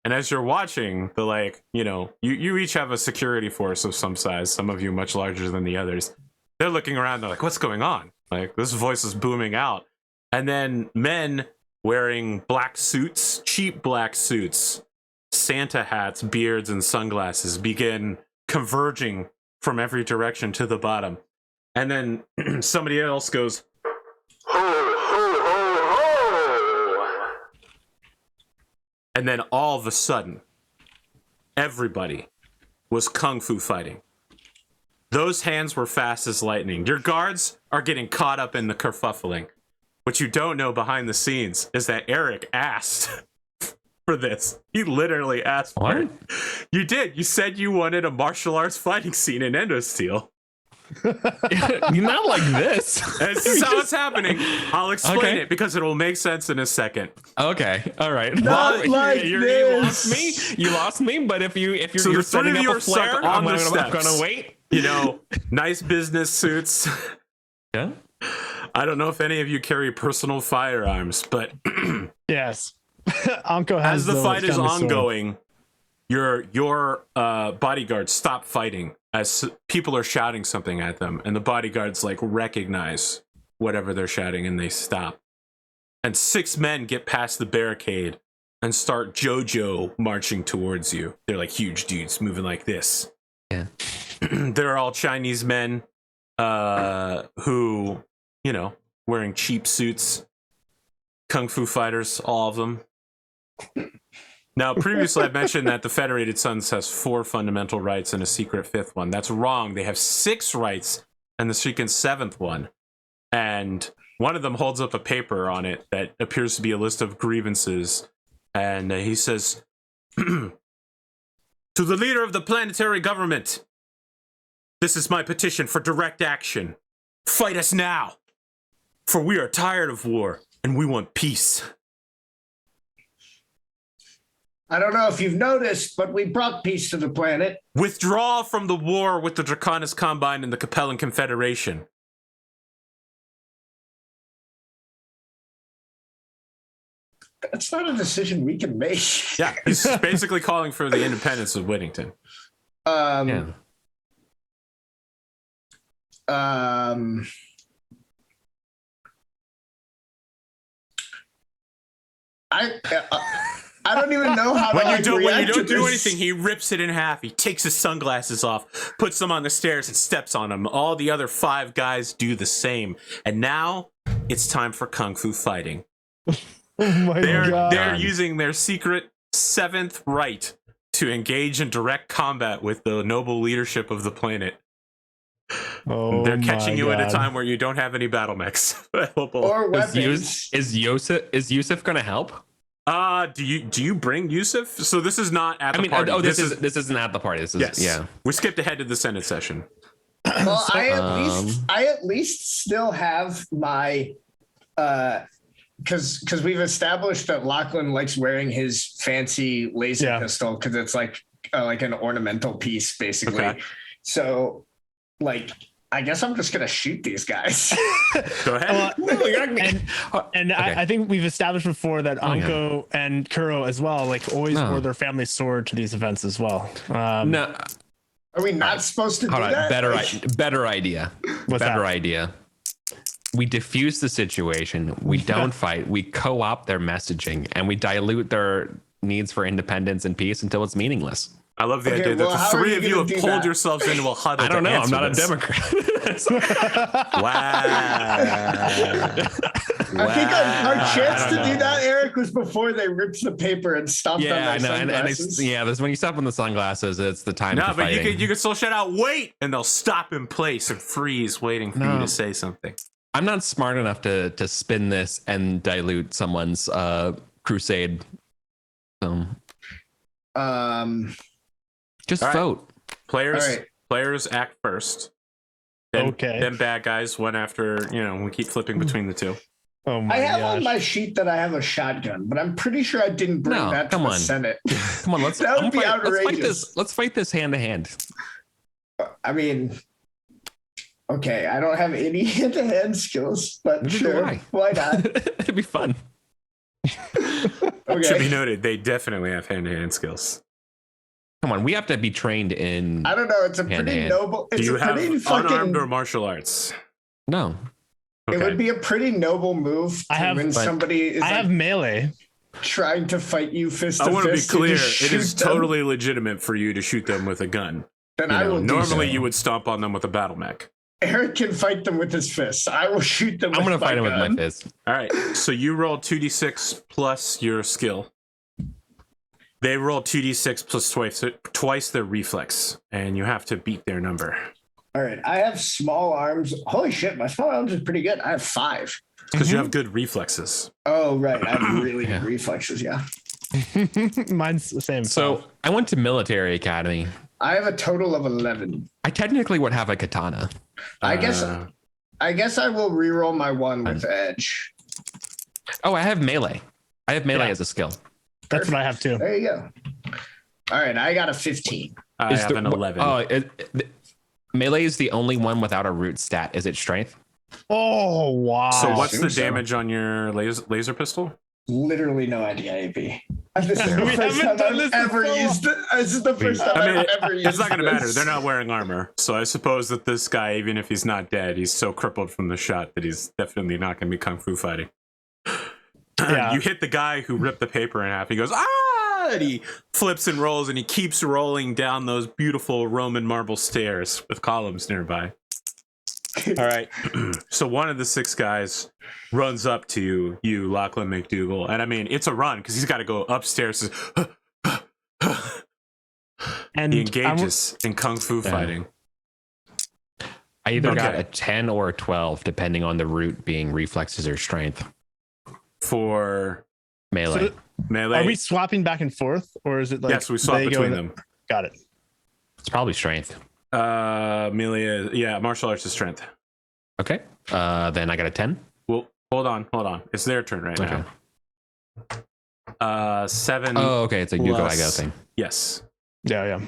And as you're watching, you each have a security force of some size, some of you much larger than the others. They're looking around, they're like, what's going on? Like, this voice is booming out. And then men wearing black suits, cheap black suits, Santa hats, beards, and sunglasses begin converging from every direction to the bottom. And then somebody else goes, and then all of a sudden, everybody was kung fu fighting. Those hands were fast as lightning. Your guards are getting caught up in the kerfuffling. What you don't know behind the scenes is that Eric asked for this. He literally asked for it. You did. You said you wanted a martial arts fighting scene in Endosteel. Not like this. This is how it's happening. I'll explain it because it will make sense in a second. Okay, all right. Not like you this. lost me. You lost me. But if you're So the three setting of you up are a flare, stuck I'm on the gonna steps. wait. You know, nice business suits. Yeah. I don't know if any of you carry personal firearms, but Yes. Anko has as the fight is family sword. ongoing, your bodyguards stop fighting as people are shouting something at them, and the bodyguards recognize whatever they're shouting and they stop. And 6 men get past the barricade and start JoJo marching towards you. They're like huge dudes moving like this. Yeah. They're all Chinese men who, wearing cheap suits, kung fu fighters, all of them. Now, previously I mentioned that the Federated Sons has 4 fundamental rights and a secret 5th one. That's wrong. They have 6 rights and the secret 7th one. And one of them holds up a paper on it that appears to be a list of grievances. And he says, to the leader of the planetary government, this is my petition for direct action. Fight us now, for we are tired of war and we want peace. I don't know if you've noticed, but we brought peace to the planet. Withdraw from the war with the Draconis Combine and the Capellan Confederation. That's not a decision we can make. Yeah, he's basically calling for the independence of Whittington. Yeah. I don't even know how When to you don't react to do this. anything, he rips it in half. He takes his sunglasses off, puts them on the stairs, and steps on them. All the other 5 guys do the same. And now it's time for kung fu fighting. Oh my God. They're using their secret 7th right to engage in direct combat with the noble leadership of the planet. Oh They're catching my you at a God. time where you don't have any Battlemechs. Or weapons. Is Yusuf gonna help? Do you bring Yusuf? So this is not at the I mean, party. this isn't at the party. This is Yes. yeah. We skipped ahead to the Senate session. Well, I at least still have my because we've established that Lachlan likes wearing his fancy laser pistol because it's like an ornamental piece basically. Okay. So I guess I'm just gonna shoot these guys. Go ahead. And I think we've established before that Anko and Kuro as well, always wore their family sword to these events as well. No, Are we not supposed to do hold on. that? Better idea. Better idea. We diffuse the situation. We don't fight. We co-opt their messaging and we dilute their needs for independence and peace until it's meaningless. I love the Okay, idea well, that how the are 3 you of you gonna have do pulled that? yourselves into a huddle. I don't to know. I'm answer not a this. Democrat. Wow. I think our chance to do that, Eric, was before they ripped the paper and stomped on Yeah, their I know. And sunglasses. this when you stop on the sunglasses, it's the time No, for but fighting. you can still shout out, wait, and they'll stop in place and freeze, waiting for you to say something. I'm not smart enough to spin this and dilute someone's crusade. Just All right. vote. Players act first. Then bad guys, one after, we keep flipping between the 2. Oh my I have gosh. on my sheet that I have a shotgun, but I'm pretty sure I didn't bring No, that to come the on. Senate. Come on, let's That would be let's fight outrageous. Let's fight this hand to hand. I mean, okay, I don't have any hand-to-hand skills, but Neither do sure, I. why not? It'd be fun. Should be Okay. noted, they definitely have hand-to-hand skills. Come on, we have to be trained in. I don't know. It's a pretty Hand-to-hand. noble. Do It's you a have pretty unarmed or fucking. martial arts? No, It Okay. would be a pretty noble move I to have- when but somebody is I have like, melee. trying to fight you fist I to want to be fist. clear. just It is shoot them. totally legitimate for you to shoot them with a gun. Then You I know, will. normally, do so. you would stomp on them with a battle mech. Eric can fight them with his fists. I will shoot them. I'm with gonna fight him my with my gun. fist. All right. So you roll 2d6 plus your skill. They roll 2d6 plus twice their reflex, and you have to beat their number. All right. I have small arms. Holy shit, my small arms is pretty good. I have 5. Because you have good reflexes. Oh right, I have really Yeah. good reflexes. Yeah. Mine's the same. So I went to military academy. I have a total of 11. I technically would have a katana. I guess Uh, I will reroll my one with edge. Oh, I have melee. I have melee Yeah. as a skill. that's what I have too. There you go. All right, I got a 15. I Is have the- an 11. Oh, melee is the only one without a root stat. Is it strength? Oh wow. so what's the assume so. damage on your laser pistol? Literally no idea, AP. This is the We first haven't time done I've this ever before. used it. This is the first time I mean, I've ever used It's not going to matter. this. They're not wearing armor. So I suppose that this guy, even if he's not dead, he's so crippled from the shot that he's definitely not going to be kung fu fighting. Yeah. You hit the guy who ripped the paper in half. He goes, ah! And he flips and rolls, and he keeps rolling down those beautiful Roman marble stairs with columns nearby. All right. So one of the 6 guys runs up to you, Lachlan McDougal. And I mean, it's a run because he's got to go upstairs. And He engages in kung fu Yeah. fighting. I either got Okay. a 10 or a 12, depending on the root being reflexes or strength. For Melee. So- melee. Are we swapping back and forth, or is it like yes, we swap they go between in- them. Got it. It's probably strength. Melee, yeah, martial arts is strength. Okay. Then I got a 10. Well, hold on. It's their turn right Okay. now. 7. Oh, okay. It's a you go, I go plus- thing. Yes. Yeah.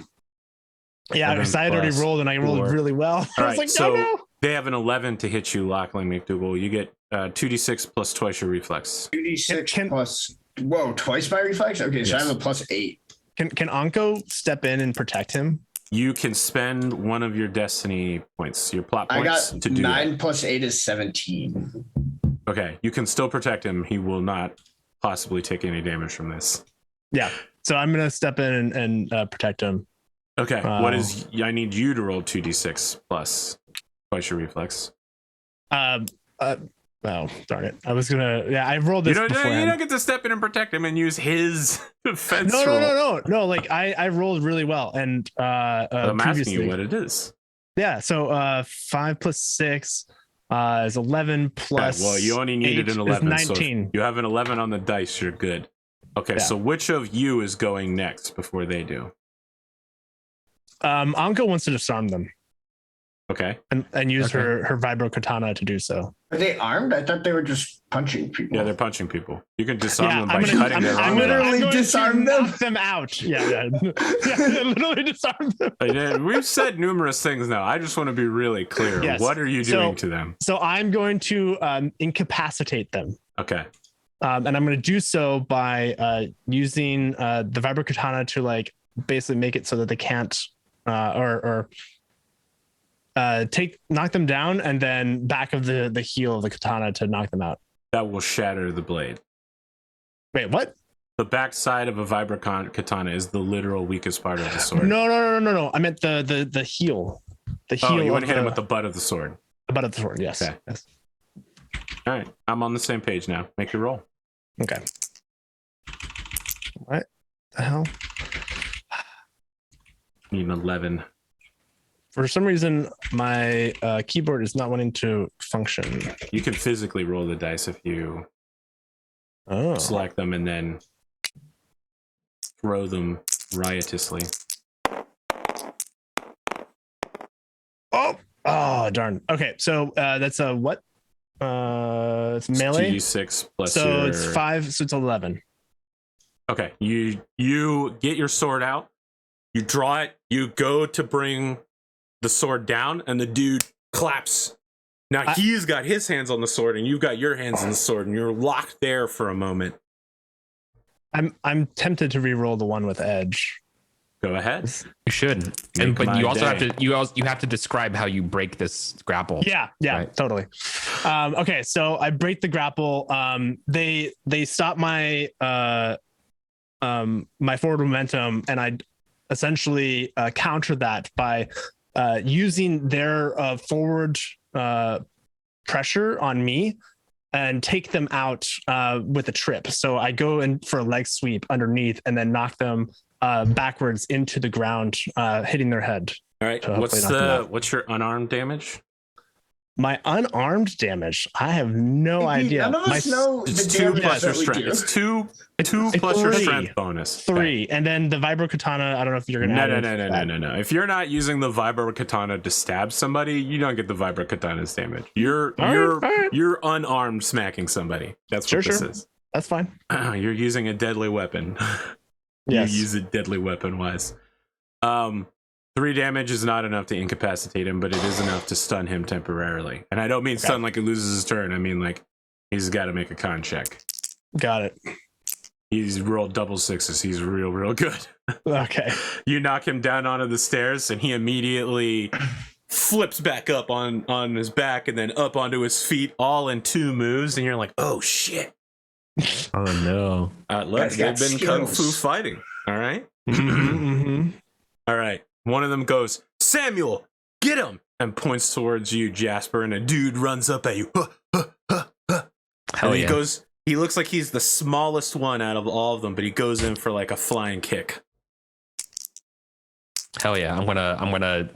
Yeah, because I had already plus rolled and I rolled 4. really well. I All was right, like, so no. they have an 11 to hit you, Lachlan McDougal. You get 2d6 plus twice your reflex. 2d6 Can- plus. Whoa, twice my reflex? Okay, so I Yes. have a plus 8. Can Anko step in and protect him? You can spend one of your destiny points, your plot I points, got to do 9 plus 8 is 17. that. Okay, you can still protect him. He will not possibly take any damage from this. Yeah. So I'm gonna step in and protect him. Okay, what is? I need you to roll 2d6 plus twice your reflex. Oh, darn it! I was gonna. Yeah, I rolled this You beforehand. don't get to step in and protect him and use his defense roll. No. Like I rolled really well, and I'm asking previously, you what it is. yeah. So 5 plus 6 is 11 plus. Okay, well, you only needed 8 an is 11. 19. So if you have an 11 on the dice, you're good. Okay, Yeah. so which of you is going next before they do? Anko wants to disarm them Okay. and use Okay. her Vibro Katana to do so. Are they armed? I thought they were just punching people. Yeah, they're punching people. You can disarm them by I'm gonna, cutting I'm, their I'm arm gonna off. literally I'm going disarm to them. knock them out. Yeah. Literally disarm them. Yeah, we've said numerous things now. I just want to be really clear. Yes. What are you doing to them? So I'm going to incapacitate them. Okay. And I'm going to do so by using the Vibro Katana to like basically make it so that they can't knock them down, and then back of the heel of the katana to knock them out. That will shatter the blade. Wait, what? The back side of a Vibro Katana is the literal weakest part of the sword. No. I meant the heel. The heel. Oh, you of want to hit him with the butt of the sword. the butt of the sword. Yes. Okay. Yes. All right. I'm on the same page now. Make your roll. Okay. What the hell? Need an 11. For some reason, my keyboard is not wanting to function. You can physically roll the dice if you Oh. select them and then throw them riotously. Oh, darn. Okay, so that's a what? It's melee. 2d6 plus So your... it's 5, so it's 11. Okay, you get your sword out, you draw it, you go to bring the sword down, and the dude claps. Now he's got his hands on the sword, and you've got your hands on the sword, and you're locked there for a moment. I'm tempted to re-roll the one with edge. Go ahead. You should. But you also have to you have to describe how you break this grapple. Yeah, right? Totally. Okay, so I break the grapple. They stop my my forward momentum, and I essentially counter that by using their forward pressure on me and take them out with a trip. So I go in for a leg sweep underneath and then knock them backwards into the ground, hitting their head. All right. What's your unarmed damage? My unarmed damage, I have no idea. None of us know It's the 2 damage plus your that we strength. do. It's two plus your strength bonus. 3, and then the Vibro Katana. I don't know if you're gonna. No. If you're not using the Vibro Katana to stab somebody, you don't get the Vibro Katana's damage. You're unarmed smacking somebody. That's what this is. That's fine. You're using a deadly weapon. Yes. You use it deadly weapon wise. 3 damage is not enough to incapacitate him, but it is enough to stun him temporarily. And I don't mean stun like he loses his turn. I mean like he's got to make a con check. Got it. He's rolled double 6s. He's real good. Okay. You knock him down onto the stairs, and he immediately flips back up on his back and then up onto his feet, all in 2 moves. And you're like, oh shit. Oh no. Look, they've been kung fu fighting. All right. All right. One of them goes, Samuel, get him, and points towards you, Jasper. And a dude runs up at you. And he goes. He looks like he's the smallest one out of all of them, but he goes in for like a flying kick. Hell yeah! I'm gonna.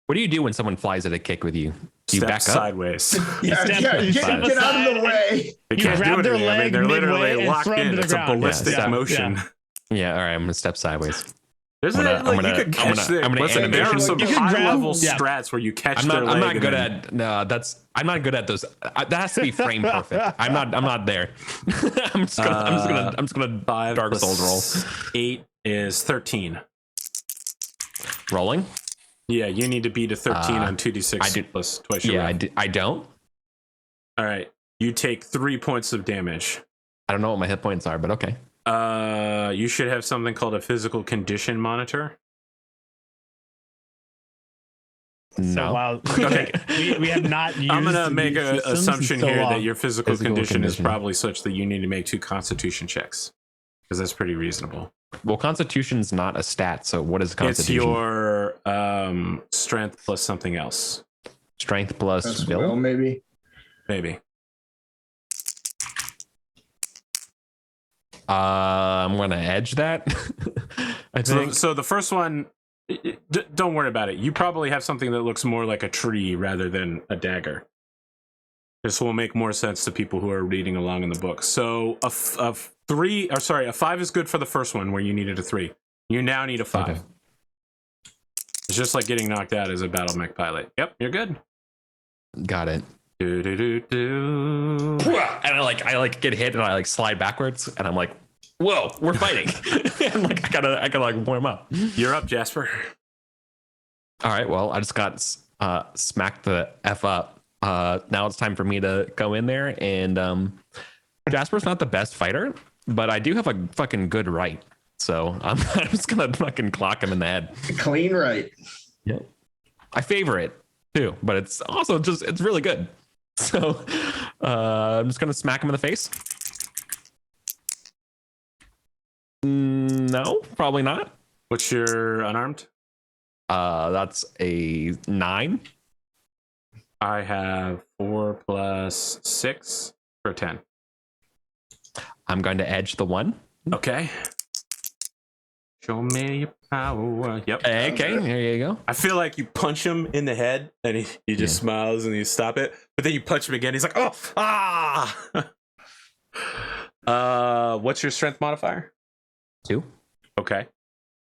What do you do when someone flies at a kick with you? Do you Step back up? sideways. Get out of the way. They You can't grab do their anything. I mean, leg they're midway literally and locked throw 'em to in. the It's a ground. ballistic Yeah. motion. Yeah, all right. I'm gonna step sideways. You could catch listen, there are some high-level strats where you catch their leg. I'm not good at. No, I'm not good at those. That has to be frame perfect. I'm not there. I'm just gonna 5 Dark plus Souls roll. 8 is 13. Rolling. Yeah, you need to beat a 13 on 2d6 I do. plus twice your Yeah, roll. I don't. All right, you take 3 points of damage. I don't know what my hit points are, but okay. You should have something called a physical condition monitor. No. So while we have not used. I'm gonna make an assumption so here long. that your physical condition is condition. probably such that you need to make 2 Constitution checks, because that's pretty reasonable. Well, Constitution's not a stat, so what is It's Constitution? your strength plus something else, Strength plus That's will. will, maybe. maybe. I'm gonna edge that. I think. So the first one, don't worry about it. You probably have something that looks more like a tree rather than a dagger. This will make more sense to people who are reading along in the book. So a 5 is good for the first one where you needed a 3. You now need a 5. Okay. It's just like getting knocked out as a battle mech pilot. Yep, you're good. Got it. Do, do, do, do. And I like get hit and I like slide backwards and I'm like, whoa, we're fighting. And like I gotta like warm up. You're up, Jasper. All right, well, I just got smacked the F up. Now it's time for me to go in there, and Jasper's not the best fighter, but I do have a fucking good right. So I'm just gonna fucking clock him in the head. Clean right. Yeah. I favor it too, but it's also it's really good. So I'm just gonna smack him in the face. No, probably not. What's your unarmed? That's a 9. I have 4 plus 6 for 10. I'm going to edge the 1. Okay. Show me your power. Yep. Okay, there you go. I feel like you punch him in the head and he just smiles and you stop it. But then you punch him again. He's like, oh, what's your strength modifier? 2. Okay.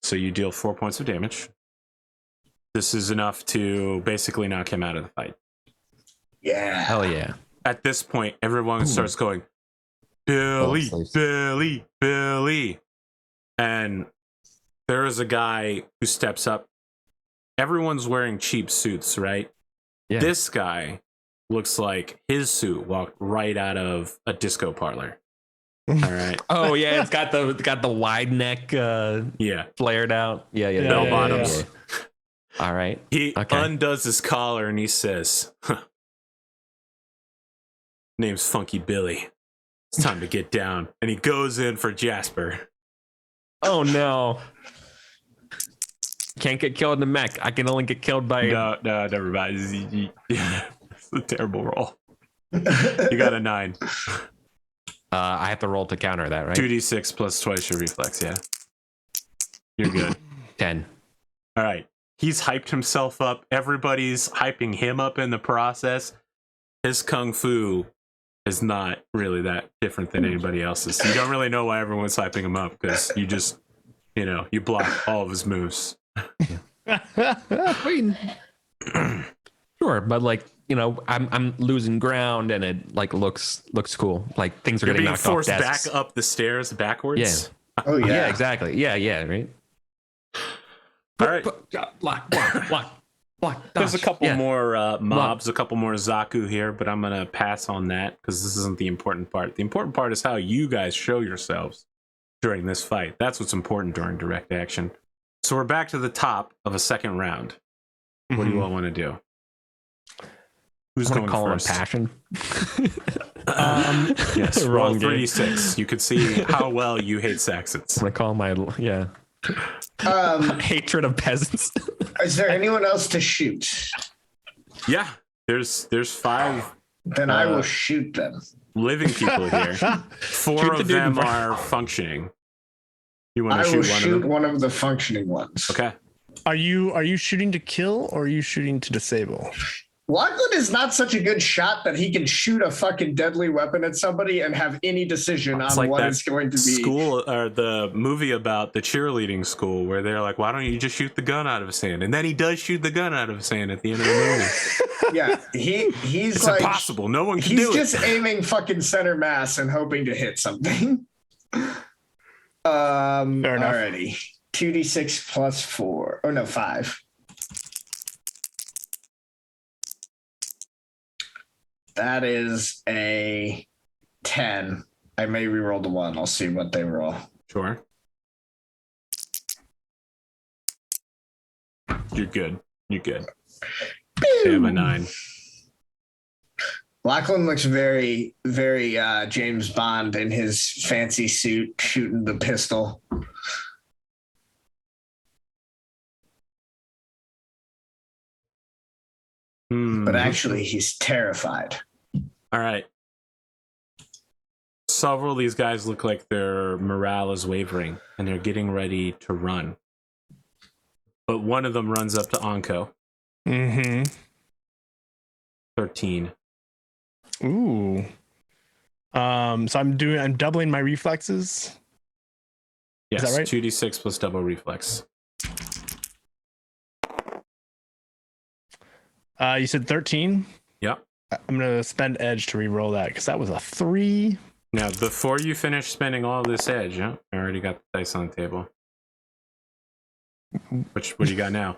So you deal 4 points of damage. This is enough to basically knock him out of the fight. Yeah. Hell yeah. at this point, everyone starts going, Billy, Billy, Billy. And there is a guy who steps up. Everyone's wearing cheap suits, right? Yeah. This guy looks like his suit walked right out of a disco parlor. All right. Oh yeah, it's got the wide neck Yeah. flared out. Yeah. Bell bottoms. Yeah. All right. He undoes his collar and he says, name's Funky Billy. It's time to get down. And he goes in for Jasper. Oh no. Can't get killed in the mech. I can only get killed by No, never mind. It's a terrible roll. You got a 9. I have to roll to counter that, right? 2d6 plus twice your reflex, yeah. You're good. 10. All right. He's hyped himself up. Everybody's hyping him up in the process. His kung fu is not really that different than anybody else's. You don't really know why everyone's hyping him up because you just, you block all of his moves. Sure, but like, I'm losing ground and it like looks cool. Like things are You're getting being knocked off forced desks. back up the stairs backwards. Yeah. Oh yeah. Yeah, exactly. Yeah, right. All right. Block. There's a dodge. couple Yeah. more mobs, a couple more Zaku here, but I'm going to pass on that because this isn't the important part. The important part is how you guys show yourselves during this fight. That's what's important during direct action. So we're back to the top of a second round. What do you all want to do? Who's going call first? him passion. Yes, roll Wrong game. 3d6. You can see how well you hate Saxons. I'm gonna call my hatred of peasants. Is there anyone else to shoot? Yeah, there's 5 Then I will shoot them. living people here. 4 of them are functioning. You want I to will shoot one of shoot them? one of the functioning ones. Okay. Are you shooting to kill or are you shooting to disable? Lachlan is not such a good shot that he can shoot a fucking deadly weapon at somebody and have any decision It's on like what that it's going to be. school or the movie about the cheerleading school where they're like, why don't you just shoot the gun out of his hand? And then he does shoot the gun out of his hand at the end of the movie. Yeah, he's It's like impossible. No one can he's do just it. aiming fucking center mass and hoping to hit something. Fair enough. Alrighty. 2d6 plus 4. Oh no, 5. That is a 10. I may reroll the 1. I'll see what they roll. Sure. You're good. You're good. They have a 9. Lachlan looks very, very James Bond in his fancy suit shooting the pistol. But actually, he's terrified. All right. Several of these guys look like their morale is wavering and they're getting ready to run. But one of them runs up to Anko. Mm-hmm. 13. Ooh. So I'm doubling my reflexes. Yes, Is that right? 2d6 plus double reflex. You said 13? Yep. I'm gonna spend edge to re-roll that because that was a 3. Now, before you finish spending all this edge, I already got the dice on the table. What do you got now?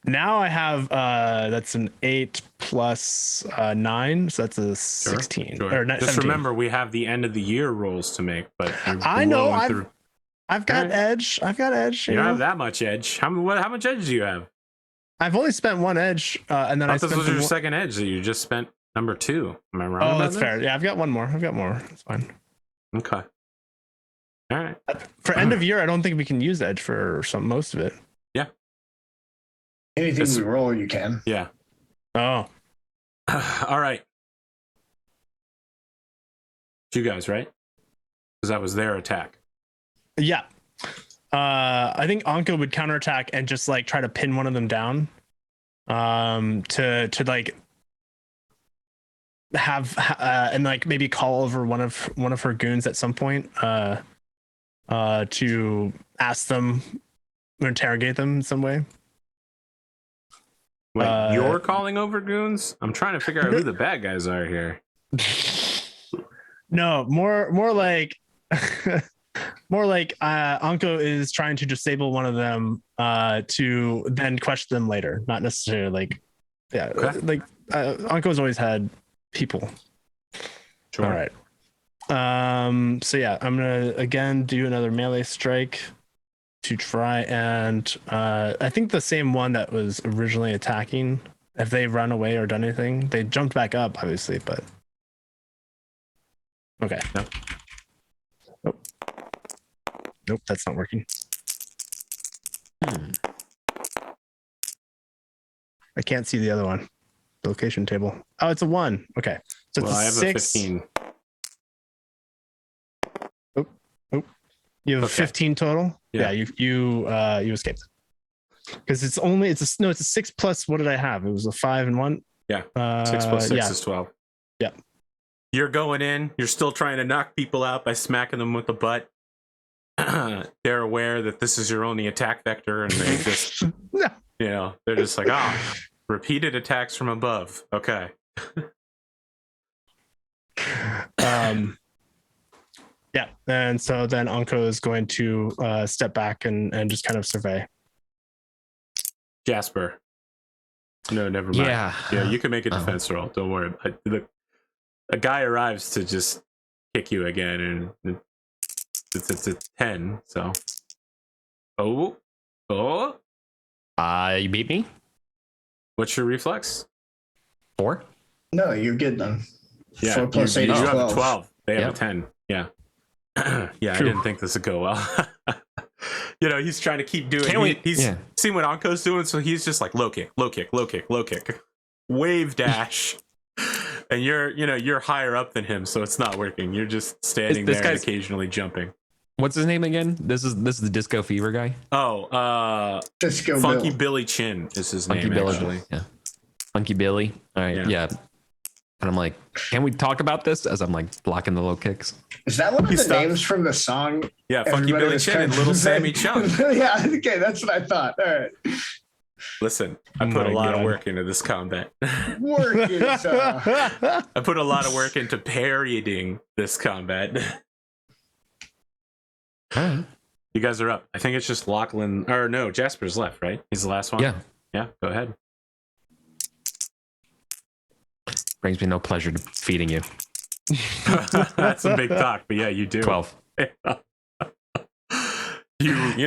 Now I have that's an 8 plus 9, so that's a 16. Sure. Or Just 17. remember, we have the end of the year rolls to make, but I know, blowing through. I've got Alright. edge. I've got edge. You You don't know? have that much edge. How much edge do you have? I've only spent 1 edge, and then I I thought this spent was the your one- second edge that you just spent number 2. Am I wrong? Oh, about that's that? fair. Yeah, I've got one more. That's fine. Okay. All right. For end of year, I don't think we can use edge for most of it. Anything This- we roll, you can. Yeah. Oh, All right. You guys, right? Because that was their attack. yeah. I think Anko would counterattack and just like try to pin one of them down. To like have and like maybe call over one of her goons at some point. To ask them or interrogate them in some way. Wait, you're calling over goons? I'm trying to figure out who the bad guys are here. No, more like more like Anko is trying to disable one of them to then question them later, not necessarily like Okay. like Anko's always had people. Sure. All right. So yeah, I'm gonna again do another melee strike to try and I think the same one that was originally attacking. If they run away or done anything, they jumped back up, obviously, but okay. No. Nope, that's not working. I can't see the other one. The location table. Oh, it's a 1. Okay. So Well, it's I a have 6. a 15. You have Okay. 15 total? Yeah. You escaped. Because it's a 6 plus what did I have? It was a 5 and 1. Yeah. 6 plus 6 yeah. is 12. Yeah. You're going in. You're still trying to knock people out by smacking them with the butt. They're aware that this is your only attack vector, and they just, they're just like, repeated attacks from above. Okay. Yeah, and so then Anko is going to step back and just kind of survey. Jasper. No, never mind. Yeah. You can make a defense roll. Don't worry. A guy arrives to just kick you again, and it's a 10. So, you beat me. What's your reflex? 4. No, you're good then. Yeah, 4 plus 8 you is have 12. a 12. They have Yeah. a 10. Yeah. Yeah, True. I didn't think this would go well. He's trying to keep doing. Can we- He's yeah. seen what Anko's doing, so he's just like low kick, low kick, low kick, low kick, wave dash, and you're higher up than him, so it's not working. You're just standing This there and guy's- occasionally jumping. What's his name again? This is the Disco Fever guy. Oh, Disco Funky Bill. Billy Chin is his Funky name Billy. actually. Yeah. Funky Billy. All right. Yeah. Yeah. And I'm like, can we talk about this? As I'm like blocking the low kicks. Is that one of He the stopped. names from the song? Yeah, Funky Everybody Billy was Chin trying and to Little say? Sammy Chung. Yeah, okay, that's what I thought. All right. Listen, I Oh put a my lot of God. work into this combat. Work is, I put a lot of work into parodying this combat. All right. You guys are up. I think it's just Lachlan, or no, Jasper's left, right? He's the last one? Yeah. Yeah, go ahead. Brings me no pleasure feeding you. That's a big talk, but yeah, you do. 12.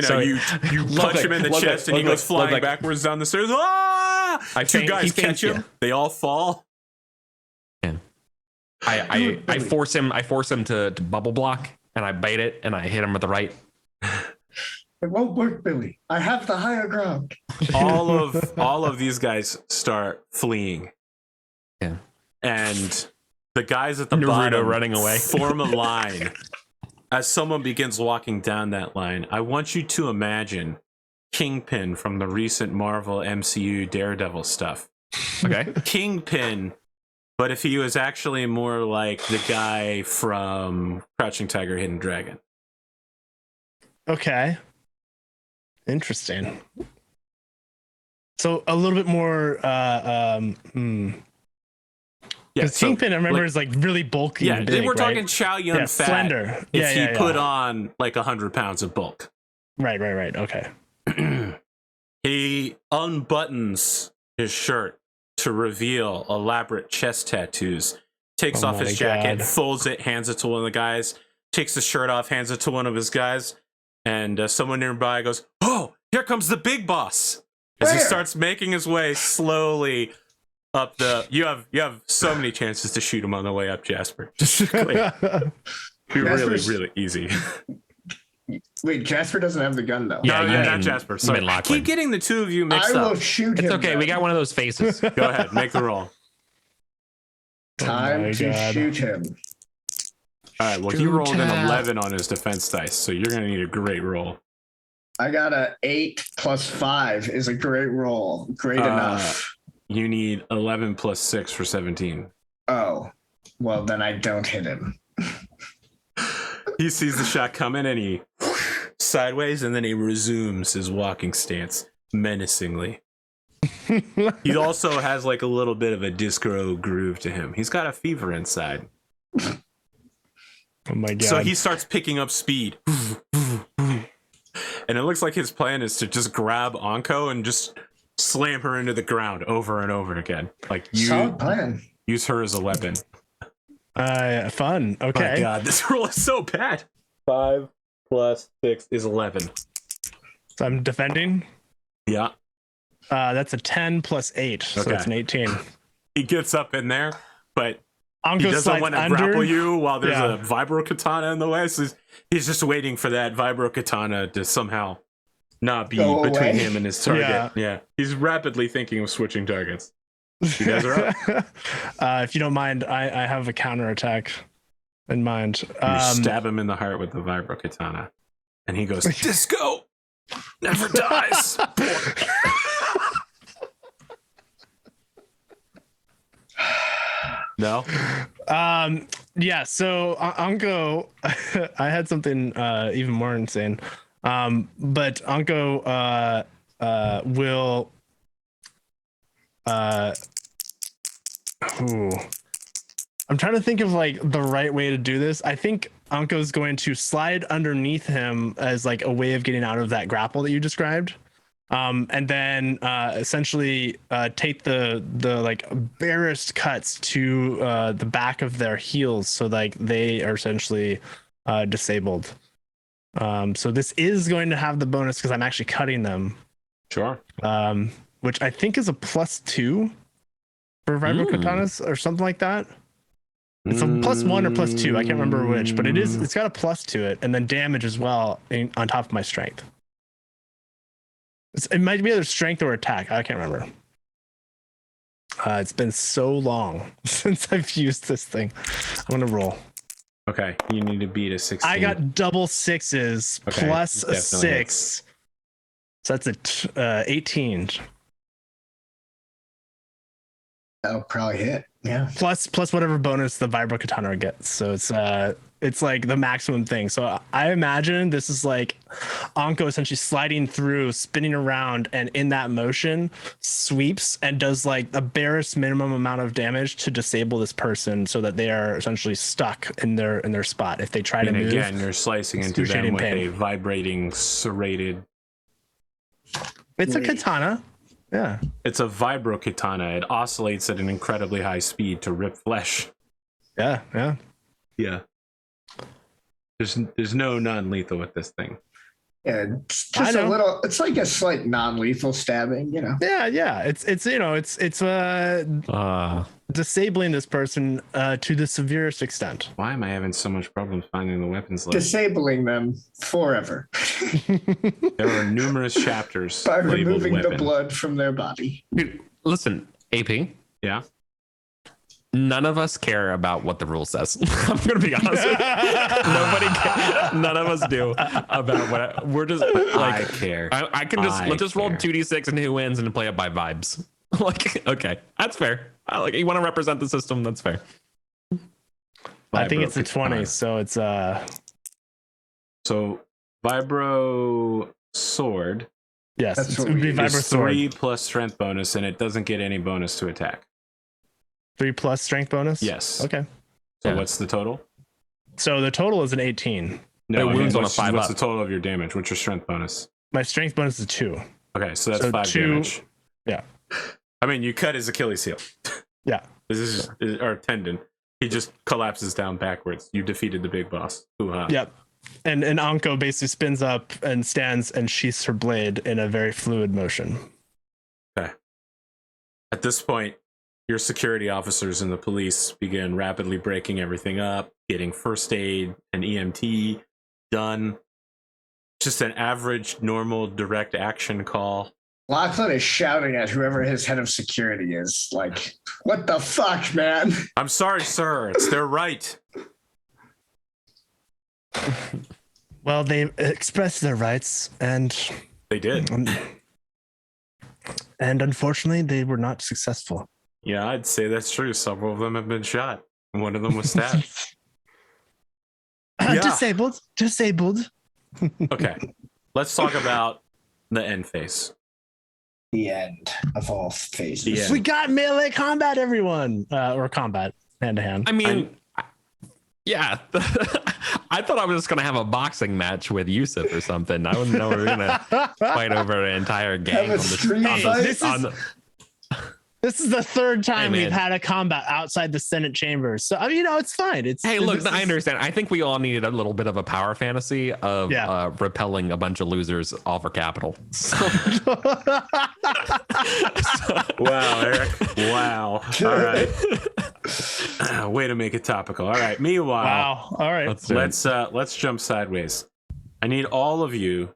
So- you punch him in the chest and he goes flying like- backwards down the stairs. Ah! Two he guys faints catch him. you. They all fall. I force him to bubble block, and I bait it, and I hit him with the right. it won't work, Billy. I have the higher ground. All of these guys start fleeing. Yeah. And the guys at the Naruto bottom running away. form a line. As someone begins walking down that line, I want you to imagine Kingpin from the recent Marvel MCU Daredevil stuff. Okay. Kingpin, but if he was actually more like the guy from Crouching Tiger, Hidden Dragon. Okay. Interesting. So a little bit more because so, Kingpin, I remember, like- is like really bulky. Yeah, and big, we're right? talking Chow Yun Yeah, fat. slender. If Yeah, he yeah, put yeah. on like 100 pounds of bulk. Right. Okay. He unbuttons his shirt to reveal elaborate chest tattoos, takes Oh off his my jacket, God. folds it, hands it to one of the guys, takes the shirt off, hands it to one of his guys, and someone nearby goes, "Oh, here comes the big boss!" As he Where? starts making his way slowly up the. You have so many chances to shoot him on the way up, Jasper. Just to clear. Be really, Jasper's- really easy. Wait, Jasper doesn't have the gun though. Yeah, No, you not mean- Jasper. you Sorry. mean I Lachlan. keep getting the two of you mixed I will up. shoot It's him. okay. then. We got one of those faces. Go ahead, make the roll. Time Oh my to God. shoot him. All right, well, he rolled an 11 on his defense dice, so you're going to need a great roll. I got a 8 plus 5 is a great roll. Great enough. You need 11 plus 6 for 17. Oh, well then I don't hit him. He sees the shot coming and he sideways, and then he resumes his walking stance menacingly. He also has like a little bit of a disco groove to him. He's got a fever inside. Oh my god. So he starts picking up speed. And it looks like his plan is to just grab Anko and just slam her into the ground over and over again. Like Solid plan. use her as a weapon. Fun. Okay. My god, this roll is so bad. 5 plus 6 is 11. So I'm defending. Yeah. That's a 10 plus 8, so Okay. that's an 18. He gets up in there, but Anko he doesn't slides want to under. grapple you while there's Yeah. a Vibro Katana in the way. So he's just waiting for that Vibro Katana to somehow not be Go between away. him and his target. Yeah. Yeah. He's rapidly thinking of switching targets. You guys are up. If you don't mind, I have a counterattack in mind. You stab him in the heart with the Vibro Katana. And he goes, Disco never dies. No? Yeah, so Anko, I had something even more insane. But Anko will I'm trying to think of like the right way to do this. I think Anko's going to slide underneath him as like a way of getting out of that grapple that you described. And then essentially take the like barest cuts to the back of their heels, so like they are essentially disabled. So this is going to have the bonus because I'm actually cutting them, Sure. which I think is a +2 for Vibro Katanas or something like that. It's a +1 or +2. I can't remember which, but it's got a plus to it, and then damage as well on top of my strength. It might be either strength or attack. I can't remember. It's been so long since I've used this thing. I'm gonna roll. Okay. You need to beat a 16. I got double sixes Okay, plus a definitely 6. So that's a 18. That'll probably hit. Yeah. Plus whatever bonus the Vibro Katana gets. So it's like the maximum thing. So I imagine this is like Anko essentially sliding through, spinning around, and in that motion sweeps and does like the barest minimum amount of damage to disable this person so that they are essentially stuck in their spot. If they try to And move, again, you're slicing into them excruciating with pain. a vibrating, serrated. It's a katana. Yeah. It's a Vibro Katana. It oscillates at an incredibly high speed to rip flesh. Yeah. Yeah. There's no non-lethal with this thing. Yeah, it's I just a know. little. It's like a slight non-lethal stabbing, you know. Yeah. It's disabling this person to the severest extent. Why am I having so much problem finding the weapons list? Disabling them forever There are numerous chapters by labeled removing the weapon. blood from their body. Dude, listen, AP. Yeah. None of us care about what the rule says. I'm gonna be honest with you. Nobody cares. None of us do about what we're just like. I care. I can just let's just roll care. 2d6 and who wins and play it by vibes. Like, okay, that's fair. I like you want to represent the system. That's fair. I think Vibro it's a 20, Katana. so it's So Vibro Sword yes, That's it what would be we Vibro is Sword. 3 plus strength bonus, and it doesn't get any bonus to attack. 3 plus strength bonus. Yes. Okay. So Yeah. what's the total? So the total is an 18. No, It I mean, wounds on a what's 5 what's up. the total of your damage? What's your strength bonus? My strength bonus is 2. Okay, so that's So 5 2 damage. Yeah. I mean, you cut his Achilles heel. Yeah. This is or tendon. He just collapses down backwards. You defeated the big boss. Hoo-ha. Yep. And Anko basically spins up and stands and sheaths her blade in a very fluid motion. At this point, your security officers and the police begin rapidly breaking everything up, getting first aid and EMT done. Just an average, normal, direct action call. Lachlan is shouting at whoever his head of security is, like, "What the fuck, man?" I'm sorry, sir. It's their right. Well, they expressed their rights and They did. unfortunately they were not successful. Yeah, I'd say that's true. Several of them have been shot. And one of them was stabbed. Yeah. Disabled. Okay. Let's talk about the end phase. the end of all phases. Yeah. We got melee combat, everyone, or combat hand to hand. I mean, yeah. I thought I was just gonna have a boxing match with Yusuf or something. I wouldn't know we were gonna fight over an entire gang Have a street fight? This is the third time Hey, we've had a combat outside the Senate chambers. So I mean, it's fine. Hey, look, I understand. I think we all needed a little bit of a power fantasy of repelling a bunch of losers off our capital. Wow, Eric. Wow. All right. Way to make it topical. All right. Meanwhile, Wow. All right. let's jump sideways. I need all of you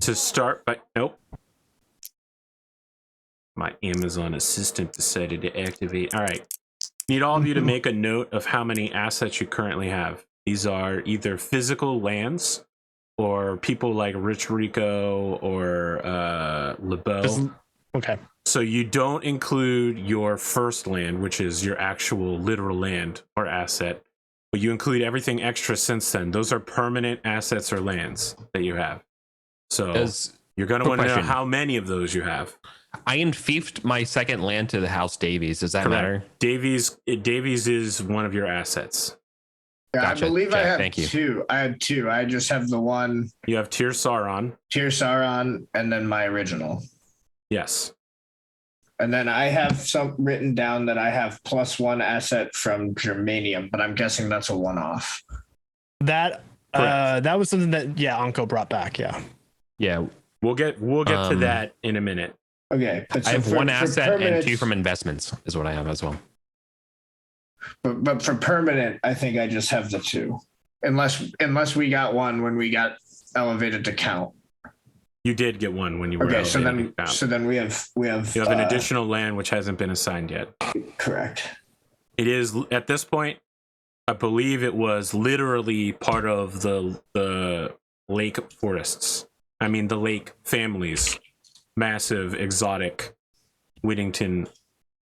to start by nope. My Amazon assistant decided to activate. All right. Need all of you to make a note of how many assets you currently have. These are either physical lands or people like Rich Rico or LeBeau. Okay. So you don't include your first land, which is your actual literal land or asset, but you include everything extra since then. Those are permanent assets or lands that you have. So you're going to want to know how many of those you have. I infiefed my second land to the House Davies. Does that matter? Davies is one of your assets. Yeah, Gotcha. I believe I have Thank you. two. I had two. I just have the one You have Tyr Sauron. and then my original. Yes. And then I have some written down that I have +1 asset from Germanium, but I'm guessing that's a one-off. That was something that Anko brought back. Yeah. Yeah. We'll get to that in a minute. Okay. But I have one asset and 2 permanents- from investments is what I have as well. But for permanent, I think I just have the 2. Unless we got one when we got elevated to count. You did get one when you were Okay, so elevated. then we have You have an additional land which hasn't been assigned yet. correct. It is at this point, I believe it was literally part of the lake forests. I mean the lake families, massive exotic Whittington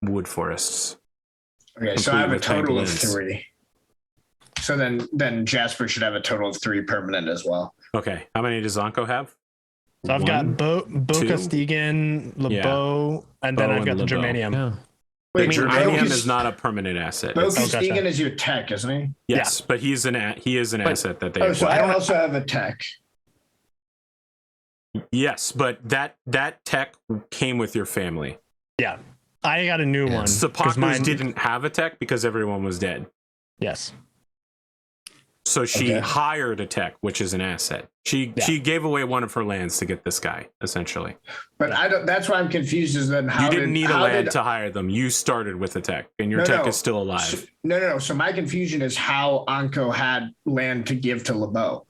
wood forests. Okay, so I have a with total of pangolins. 3. So then Jasper should have a total of 3 permanent as well. Okay, how many does Zonko have? So I've got Bo two? Castigan, LeBeau, and then Bo I've got and the LeBeau. Germanium. Yeah. The I mean, Germanium Bo is not a permanent asset. Bo It's- gotcha. Castigan is your tech, isn't he? yes, but he is an asset that they Oh, so acquired. I also have a tech. Yes, but that tech came with your family. Yeah. I got a new one. 'cause Sepakos didn't have a tech because everyone was dead. Yes. So she Okay. hired a tech, which is an asset. She gave away one of her lands to get this guy, essentially. But I don't. That's why I'm confused. Is then how You didn't need a how land did- to hire them. You started with a tech, and your tech is still alive. No. So my confusion is how Anko had land to give to LeBeau.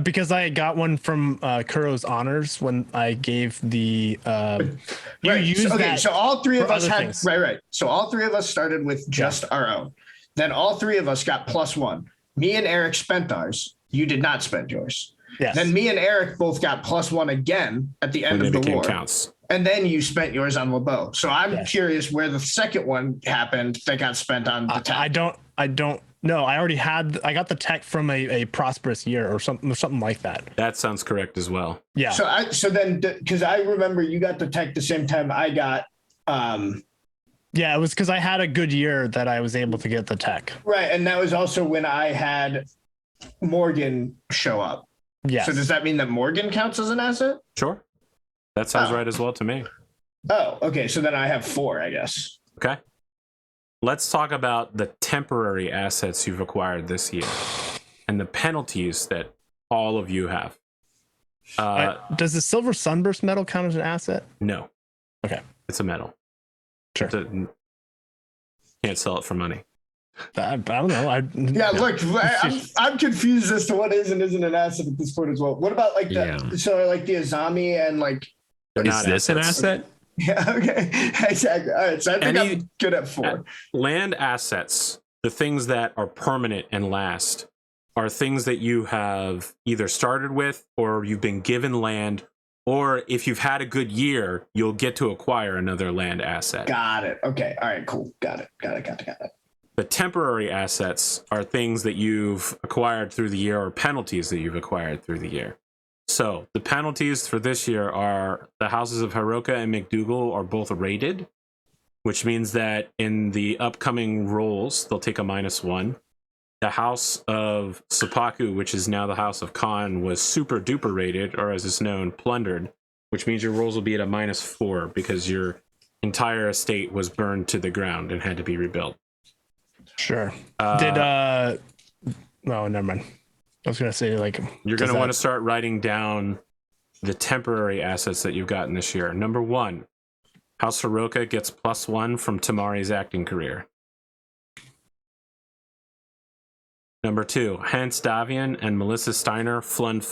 Because I got one from Kuro's Honors when I gave the you Right. used So, okay. that So all 3 of for us other had things. right. So all 3 of us started with just our own. Then all 3 of us got +1. Me and Eric spent ours. You did not spend yours. Yes. Then me and Eric both got +1 again at the end When of they the became war. counts. And then you spent yours on LeBeau. So I'm Yes. curious where the second one happened that got spent on the tech. I don't know. I already had I got the tech from a prosperous year or something like that. That sounds correct as well. Yeah. So then because I remember you got the tech the same time I got Yeah, it was because I had a good year that I was able to get the tech. right, and that was also when I had Morgan show up. Yes. So does that mean that Morgan counts as an asset? Sure. That sounds Oh. right as well to me. Oh, okay. So then I have 4, I guess. Okay. Let's talk about the temporary assets you've acquired this year and the penalties that all of you have. Does the silver sunburst metal count as an asset? No. Okay. It's a metal. Sure. Can't sell it for money. I don't know. Yeah, look, I'm confused as to what is and isn't an asset at this point as well. What about like the so like the Azami and like They're Is not this an assets. asset? yeah, okay. Exactly. All right. So I think Any- I'm good at 4. Land assets, the things that are permanent and last, are things that you have either started with or you've been given land, or if you've had a good year, you'll get to acquire another land asset. Got it. Okay. All right, cool. Got it. The temporary assets are things that you've acquired through the year or penalties that you've acquired through the year. So the penalties for this year are the houses of Hiroka and McDougal are both rated, which means that in the upcoming rolls, they'll take a -1. The house of Seppaku, which is now the house of Khan, was super duper rated, or as it's known, plundered, which means your rolls will be at a -4 because your entire estate was burned to the ground and had to be rebuilt. Sure. No, never mind. I was gonna say, like, you're gonna want to start writing down the temporary assets that you've gotten this year. Number 1, House Hiroka gets +1 from Tamari's acting career. Number 2, Hans Davian and Melissa Steiner flood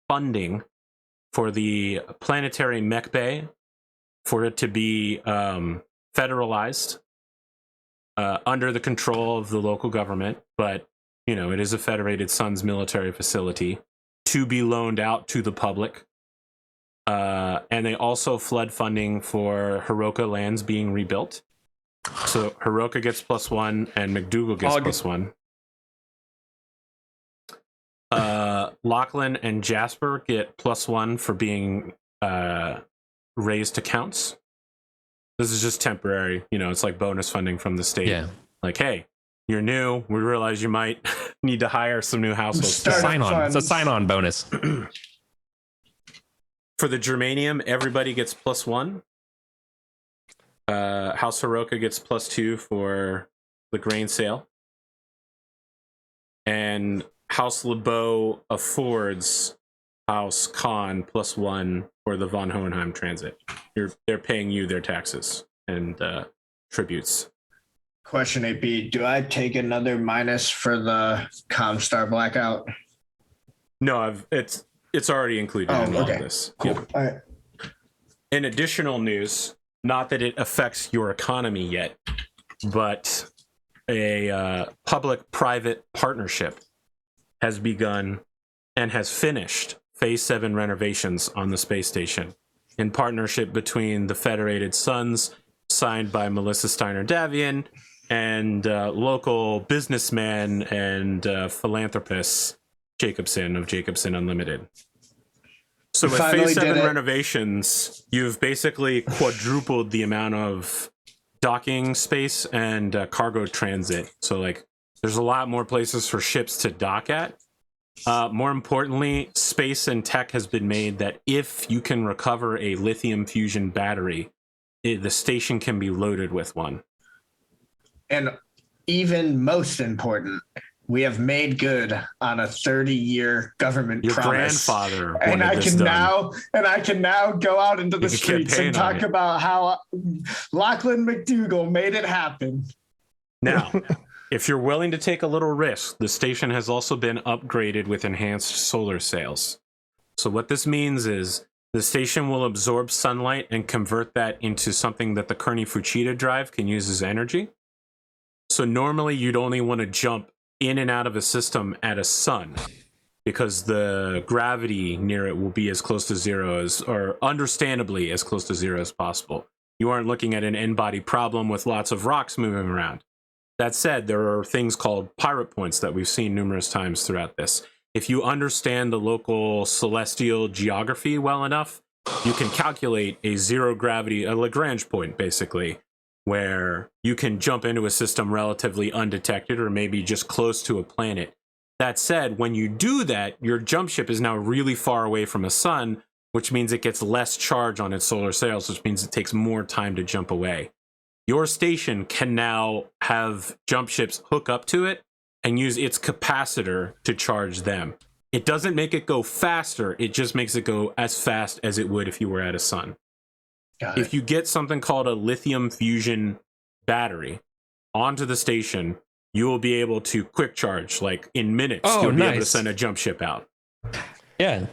funding for the planetary mech bay for it to be federalized under the control of the local government, but you know, it is a Federated Sons military facility to be loaned out to the public. And they also flood funding for Hiroka lands being rebuilt. So Hiroka gets +1 and McDougal gets +1. Lachlan and Jasper get +1 for being raised to counts. This is just temporary. You know, it's like bonus funding from the state. Yeah. Like, hey, you're new. We realize you might need to hire some new households. Sign on. It's a sign-on bonus. For the germanium, everybody gets +1. House Hiroka gets +2 for the grain sale. And House LeBeau affords House Khan +1 for the von Hohenheim transit. They're paying you their taxes and tributes. Question AP, do I take another minus for the Comstar blackout? No, it's already included in all of this. Cool. Yep. All right. In additional news, not that it affects your economy yet, but a public-private partnership has begun and has finished Phase 7 renovations on the space station in partnership between the Federated Sons, signed by Melissa Steiner Davian, and local businessman and philanthropist Jacobson of Jacobson Unlimited. So with Phase 7 renovations, you've basically quadrupled the amount of docking space and cargo transit. So like, there's a lot more places for ships to dock at. More importantly, space and tech has been made that if you can recover a lithium fusion battery, the station can be loaded with one. And even most important, we have made good on a 30-year government Your promise. grandfather and wanted this done. I can now go out into the You can streets campaign and on talk it. about how Lachlan McDougal made it happen. Now, if you're willing to take a little risk, the station has also been upgraded with enhanced solar sails. So what this means is the station will absorb sunlight and convert that into something that the Kearney Fuchida drive can use as energy. So normally you'd only want to jump in and out of a system at a sun because the gravity near it will be as close to zero as, or understandably as close to zero as possible. You aren't looking at an n-body problem with lots of rocks moving around. That said, there are things called pirate points that we've seen numerous times throughout this. If you understand the local celestial geography well enough, you can calculate a zero gravity, a Lagrange point basically, where you can jump into a system relatively undetected or maybe just close to a planet. That said, when you do that, your jump ship is now really far away from a sun, which means it gets less charge on its solar sails, which means it takes more time to jump away. Your station can now have jump ships hook up to it and use its capacitor to charge them. It doesn't make it go faster, it just makes it go as fast as it would if you were at a sun. If you get something called a lithium fusion battery onto the station, you will be able to quick charge, like in minutes, you'll be able to send a jump ship out. Yeah.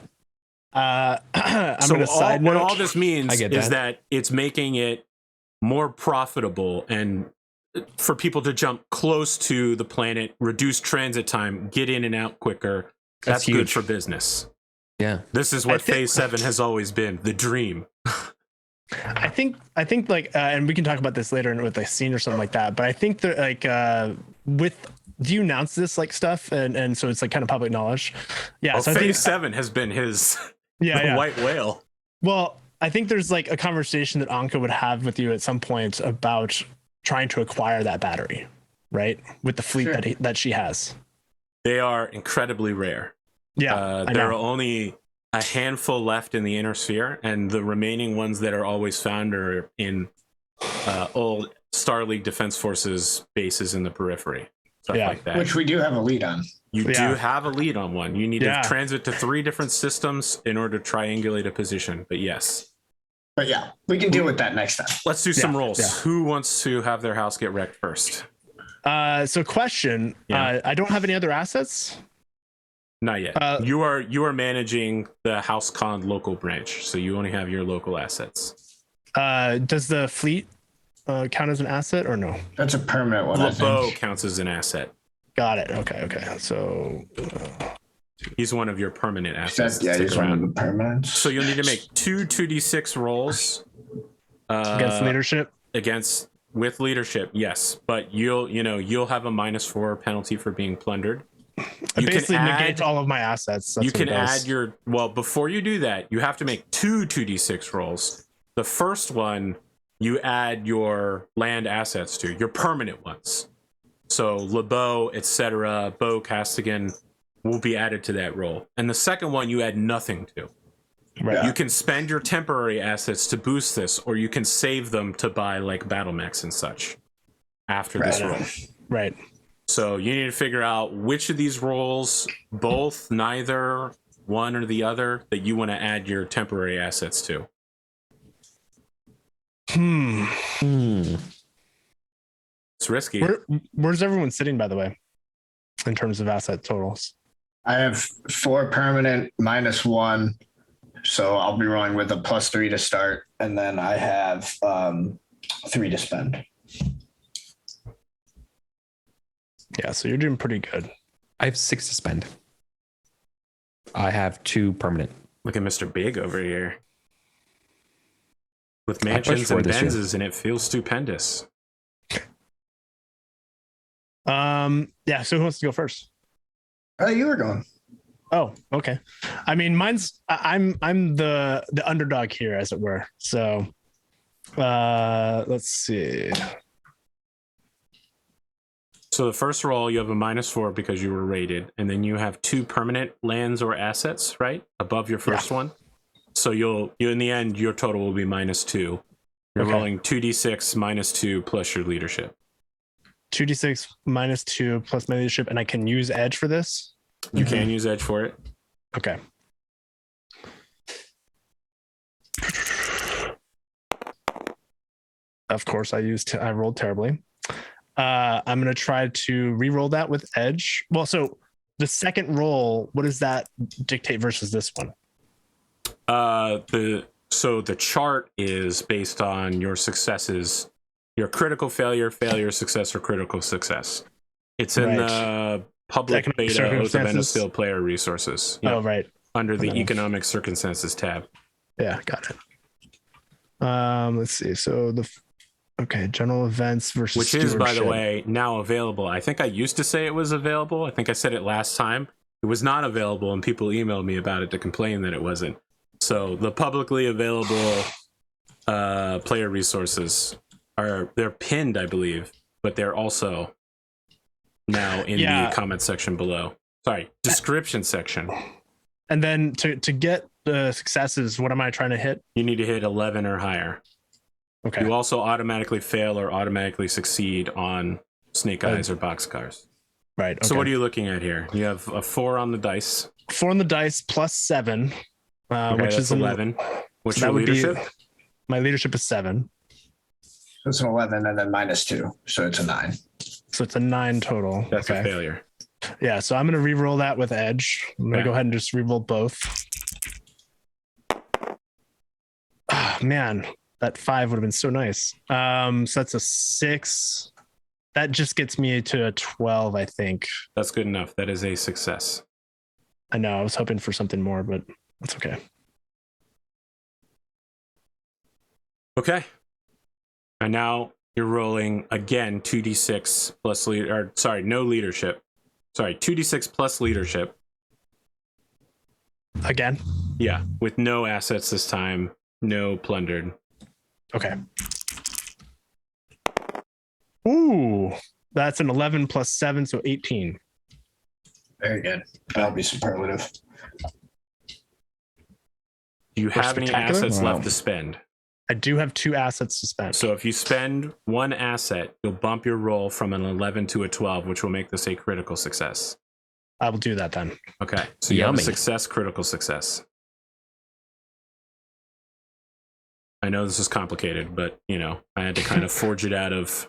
So what all this means is that it's making it more profitable and for people to jump close to the planet, reduce transit time, get in and out quicker. That's good for business. Yeah. This is what Phase 7 has always been, the dream. I think like, and we can talk about this later with a scene or something like that. But I think that like with do you announce this like stuff and so it's like kind of public knowledge? Yeah. Well, So I phase think 7 has been his yeah. white whale. Well, I think there's like a conversation that Anka would have with you at some point about trying to acquire that battery, right? With the fleet Sure. that she has. They are incredibly rare. Yeah. I There are know. only a handful left in the inner sphere, and the remaining ones that are always found are in old Star League Defense Forces bases in the periphery. Stuff Yeah. like that. Which we do have a lead on. You Yeah. do have a lead on one. You need Yeah. to transit to 3 different systems in order to triangulate a position. But yes, But yeah, we can deal with that next time. let's do some Yeah, rolls. yeah. Who wants to have their house get wrecked first? So question, Yeah. I don't have any other assets. Not yet. You are managing the House Con local branch, so you only have your local assets. Does the fleet count as an asset or no? That's a permanent one, I LeBeau think. counts as an asset. Got it. Okay. So He's one of your permanent assets. Yeah, to he's stick one of around. the permanents. So you'll need to make 2d6 rolls against leadership. with leadership. Yes, but you'll have a -4 penalty for being plundered. It basically negates all of my assets. That's You what can it does. add before you do that, you have to make 2d6 rolls. The first one you add your land assets to, your permanent ones. So LeBeau, etc., Beau Castigan will be added to that roll. And the second one you add nothing to. Right. Yeah. You can spend your temporary assets to boost this, or you can save them to buy like Battlemechs and such after this Right. roll. Right. So you need to figure out which of these rolls, both, neither, one or the other, that you want to add your temporary assets to. It's risky. Where's everyone sitting, by the way, in terms of asset totals? I have 4 permanent -1. So I'll be rolling with a +3 to start. And then I have 3 to spend. Yeah, so you're doing pretty good. I have 6 to spend. I have 2 permanent. Look at Mr. Big over here. With pushed mansions for and this year. Benzes, and it feels stupendous. Yeah, so who wants to go first? Oh, you were going. Oh, okay. I mean, I'm the underdog here, as it were. So let's see. So the first roll, you have a -4 because you were rated, and then you have 2 permanent lands or assets, right, above your first one. So you in the end, your total will be -2. You're Okay. rolling 2d6 -2 plus your leadership. 2d6 -2 plus my leadership, and I can use edge for this. You can use edge for it. Okay. Of course, I rolled terribly. I'm gonna try to re-roll that with edge. Well, so the second roll, what does that dictate versus this one? The chart is based on your successes, your critical failure, success, or critical success. It's in Right. the public Economic beta Oath of circumstances? Endosteel player resources. Oh, right. Under the Okay. economic circumstances tab. Yeah, got it. Let's see. So general events versus Which is, by the stewardship. way, now available. I think I used to say it was available. I think I said it last time. It was not available, and people emailed me about it to complain that it wasn't. So the publicly available player resources they're pinned, I believe, but they're also now in the comment section below. Sorry, description section. And then to get the successes, what am I trying to hit? You need to hit 11 or higher. Okay. You also automatically fail or automatically succeed on snake eyes or boxcars. Right. Okay. So what are you looking at here? You have a 4 on the dice. 4 on the dice plus 7, Okay, which that's is 11. What's so your that would leadership? my leadership is 7. It's an 11 and then -2. So it's a 9. So it's a 9 total. That's a failure. Yeah. So I'm going to re-roll that with edge. I'm going to Yeah. go ahead and just re-roll both. Ah, man, that 5 would have been so nice. So that's a 6. That just gets me to a 12, I think. That's good enough. That is a success. I know I was hoping for something more, but that's okay. Okay. And now You're rolling again 2d6 plus no leadership. Sorry, 2d6 plus leadership. Again? Yeah, with no assets this time, no plundered. Okay. Ooh, that's an 11 plus 7, so 18. Very good. That'll be superlative. Do you have any spectacular? assets Wow. left to spend? I do have 2 assets to spend. So if you spend 1 asset, you'll bump your roll from an 11 to a 12, which will make this a critical success. I will do that then. Okay, so you have a Yummy. success, critical success. I know this is complicated, but I had to kind of forge it out of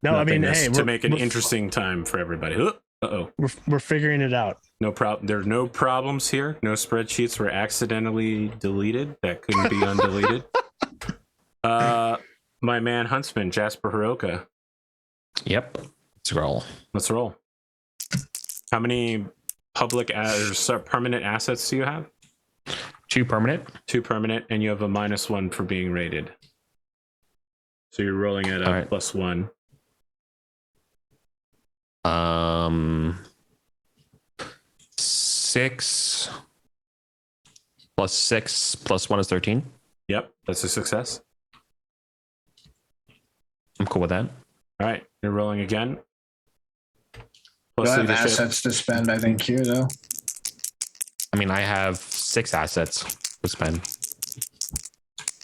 No, I mean, nothingness hey, to make an interesting time for everybody. Uh-oh. We're figuring it out. No problem. There are no problems here. No spreadsheets were accidentally deleted that couldn't be undeleted. My man Huntsman, Jasper Hiroka. Yep. Let's roll. Let's roll. How many permanent assets do you have? 2 permanent. 2 permanent, and you have a -1 for being rated. So you're rolling at a All right. +1. 6 plus 6 plus 1 is 13. Yep, that's a success. I'm cool with that. All right, you're rolling again. You'll Plus have leadership. assets to spend, I think, here, though. I mean, I have 6 assets to spend.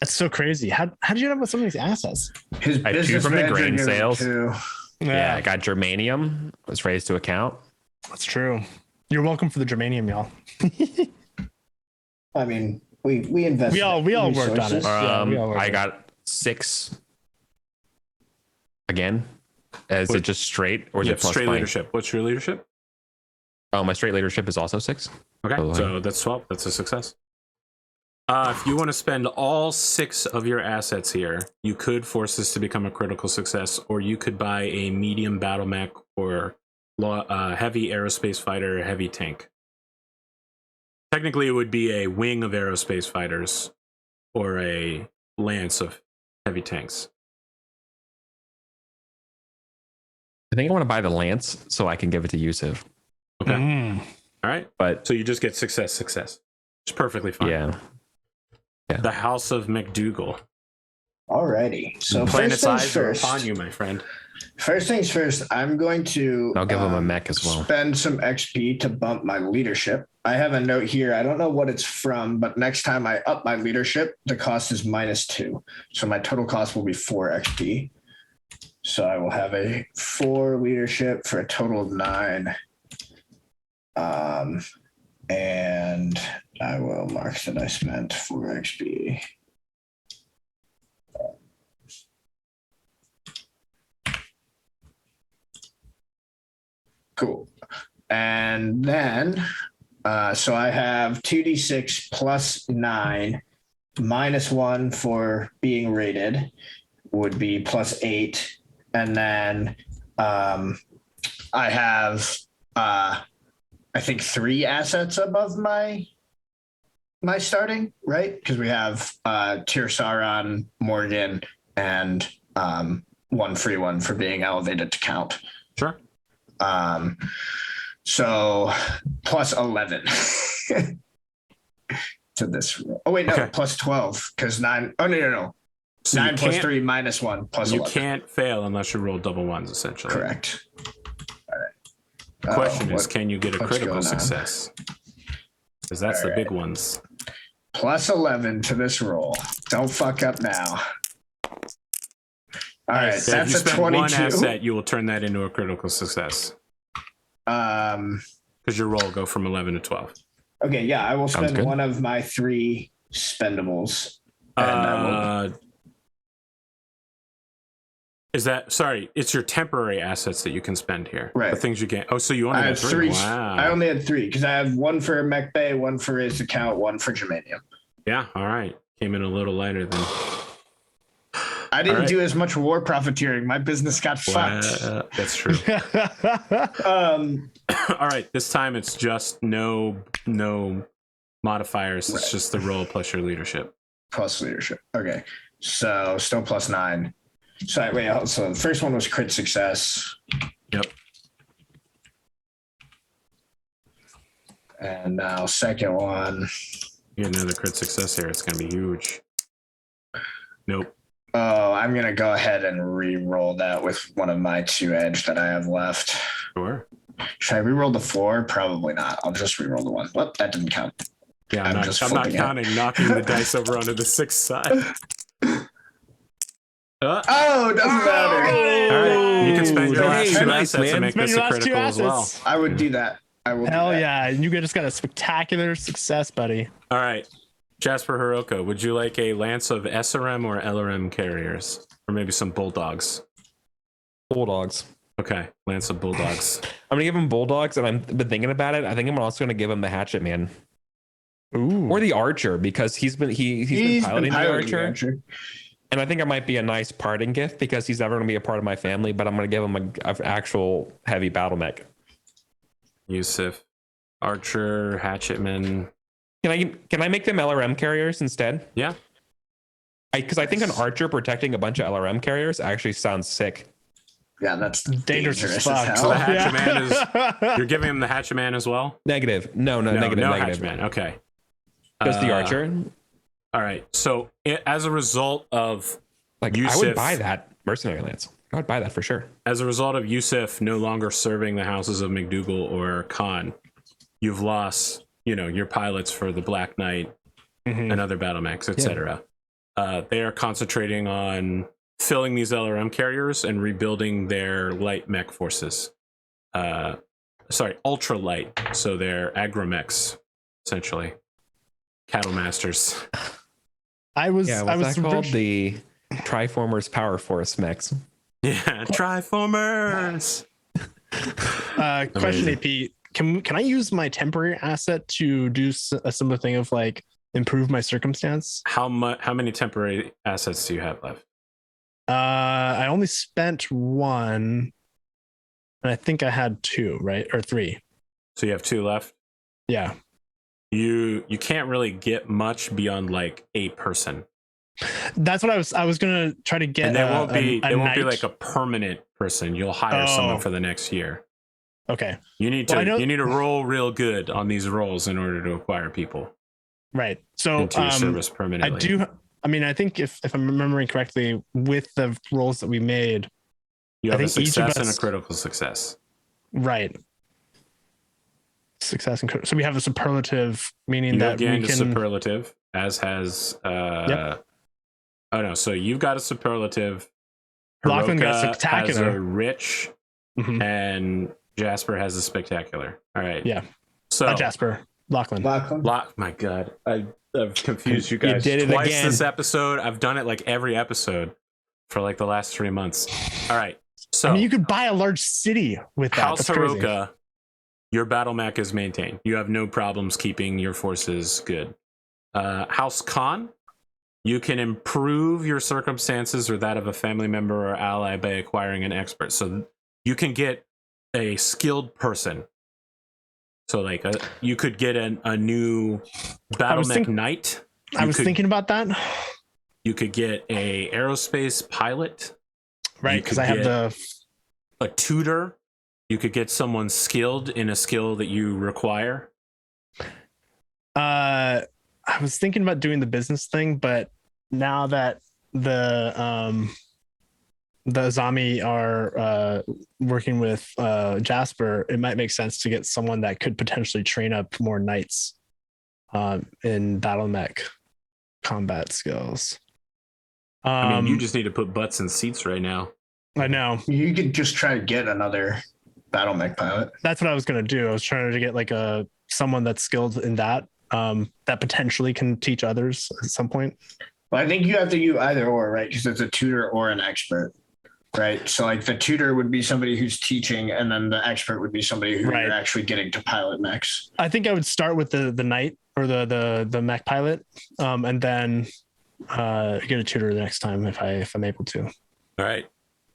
That's so crazy. How did you end up with so many assets? His I had 2 business from the manager grain gave him sales. 2. Yeah, I got germanium. Was raised to account. That's true. You're welcome for the germanium, y'all. I mean, we invest. We all worked on it. resources. Yeah, we all worked I on it. got 6 again. Is it just straight or is You it have plus straight my- leadership. What's your leadership? Oh, my straight leadership is also 6. Okay, Oh, so that's 12. That's a success. If you want to spend all 6 of your assets here, you could force this to become a critical success, or you could buy a medium battle mech or heavy aerospace fighter, heavy tank. Technically, it would be a wing of aerospace fighters or a lance of heavy tanks. I think I want to buy the lance so I can give it to Yusuf. Okay. Mm. All right. But So you just get success. It's perfectly fine. yeah, The House of McDougal. Alrighty. So Planet's first things eyes are first. upon you, my friend. First things first, I'm going to I'll give him a mech as well. spend some XP to bump my leadership. I have a note here. I don't know what it's from, but next time I up my leadership, the cost is -2. So my total cost will be 4 XP. So I will have a 4 leadership for a total of 9. And I will mark that I spent 4 XP. Cool. And then, so I have 2d6 plus 9, -1 for being rated would be +8. And then I have, I think 3 assets above my starting, right? Because we have Tir-Saron, Morgan, and 1 free one for being elevated to count. Sure. So plus 11 to this. Oh wait, no, Okay. plus 12 because 9. Oh no. So 9 you plus can't- 3 -1 plus You 11. can't fail unless you roll double ones, essentially. Correct. All right. The question is, what- can you get a what's critical going on? success? Because that's the All big ones. plus 11 to this roll. Don't fuck up now. All right, So if that's you a spend 22. one asset, you will turn that into a critical success. Because your roll will go from 11 to 12. Okay, yeah, I will Sounds spend good. one of my 3 spendables. And I will, Is that, sorry, it's your temporary assets that you can spend here. Right. The things you get. Oh, so you only I have have 3. 3. Wow. I only had 3 because I have 1 for Mech Bay, 1 for his account, 1 for Germanium. Yeah, all right. Came in a little lighter than. I didn't All right. do as much war profiteering. My business got fucked. That's true. All right, this time it's just no modifiers. It's Right. just the roll plus your leadership. Plus leadership. Okay. So still +9. So wait, so the first one was crit success. Yep. And now second one. You get another crit success here. It's going to be huge. Nope. Oh, I'm going to go ahead and re-roll that with one of my 2 edge that I have left. Sure. Should I re-roll the 4? Probably not. I'll just re-roll the 1. Well, that didn't count. Yeah, I'm I'm just not flipping it. counting knocking the dice over onto the 6th side. Oh, it doesn't matter. All right, you can spend your last Hey, 2 nice, assets to man. make Spend this your a last 2 critical as well. assets. I would do that. I will. Hell do that. yeah. And you just got a spectacular success, buddy. All right, Jasper Hiroko, would you like a lance of SRM or LRM carriers? Or maybe some bulldogs? Bulldogs. Okay, lance of bulldogs. I'm gonna give him bulldogs, and I've been thinking about it. I think I'm also gonna give him the hatchet man. Ooh. Or the archer, because he's been piloting the archer. And I think it might be a nice parting gift because he's never going to be a part of my family, but I'm going to give him an actual heavy battle mech. Yusuf, archer, hatchetman. Can I make them LRM carriers instead? Yeah. Because I think an archer protecting a bunch of LRM carriers actually sounds sick. Yeah, that's Dangerous as as fuck. hell. So the hatchetman is. You're giving him the hatchetman as well? Negative. No, negative. No Negative. hatchman. Okay. Just the archer. All right. So as a result of Like Yusuf, I would buy that mercenary lance. I would buy that for sure. as a result of Yusuf no longer serving the houses of McDougal or Khan, you've lost, your pilots for the Black Knight and other Battlemechs, etc. They are concentrating on filling these LRM carriers and rebuilding their light mech forces. Ultra light. So they're agromechs, essentially. Cattle masters. I was called the Triformers Power Force mechs. Yeah, Triformers. Question, AP. Can I use my temporary asset to do a similar thing of like improve my circumstance? How many temporary assets do you have left? I only spent 1, and I think I had 2, right, or 3. So you have 2 left. Yeah. You can't really get much beyond like a person, That's what I was gonna try to get. and they won't be knight. like a permanent person. You'll hire someone for the next year. Okay. You need to roll real good on these rolls in order to acquire people Right. So into your service permanently. I think if I'm remembering correctly, with the rolls that we made, You have I a think each of success and a us- critical success. right. Success and so we have a superlative, meaning You that have we gained a can. superlative, as has. Yep. Oh no! So you've got a superlative. Lachlan got Hiroka spectacular. has a rich, Mhm. and Jasper has a spectacular. All right. Yeah. So Jasper, Lachlan. My God, I've confused you guys did it twice again. this episode. I've done it like every episode for like the last 3 months. All right. So you could buy a large city with that. House That's crazy. Hiroka, your battle mech is maintained. You have no problems keeping your forces good. House Khan, you can improve your circumstances or that of a family member or ally by acquiring an expert. So you can get a skilled person. So like you could get a new battle mech knight. I was thinking about that. You could get a aerospace pilot. Right, because I have a tutor. You could get someone skilled in a skill that you require. I was thinking about doing the business thing, but now that the Zami are working with Jasper, it might make sense to get someone that could potentially train up more knights in battle mech combat skills. I mean, you just need to put butts in seats right now. I know. You could just try to get another battle mech pilot. That's what I was gonna do. I was trying to get like someone that's skilled in that that potentially can teach others at some point. Well, I think you have to do either or, right? Because it's a tutor or an expert, right? So like the tutor would be somebody who's teaching, and then the expert would be somebody who you're actually getting to pilot mechs. I think I would start with the knight or the mech pilot, and then get a tutor the next time if I'm able to. All right.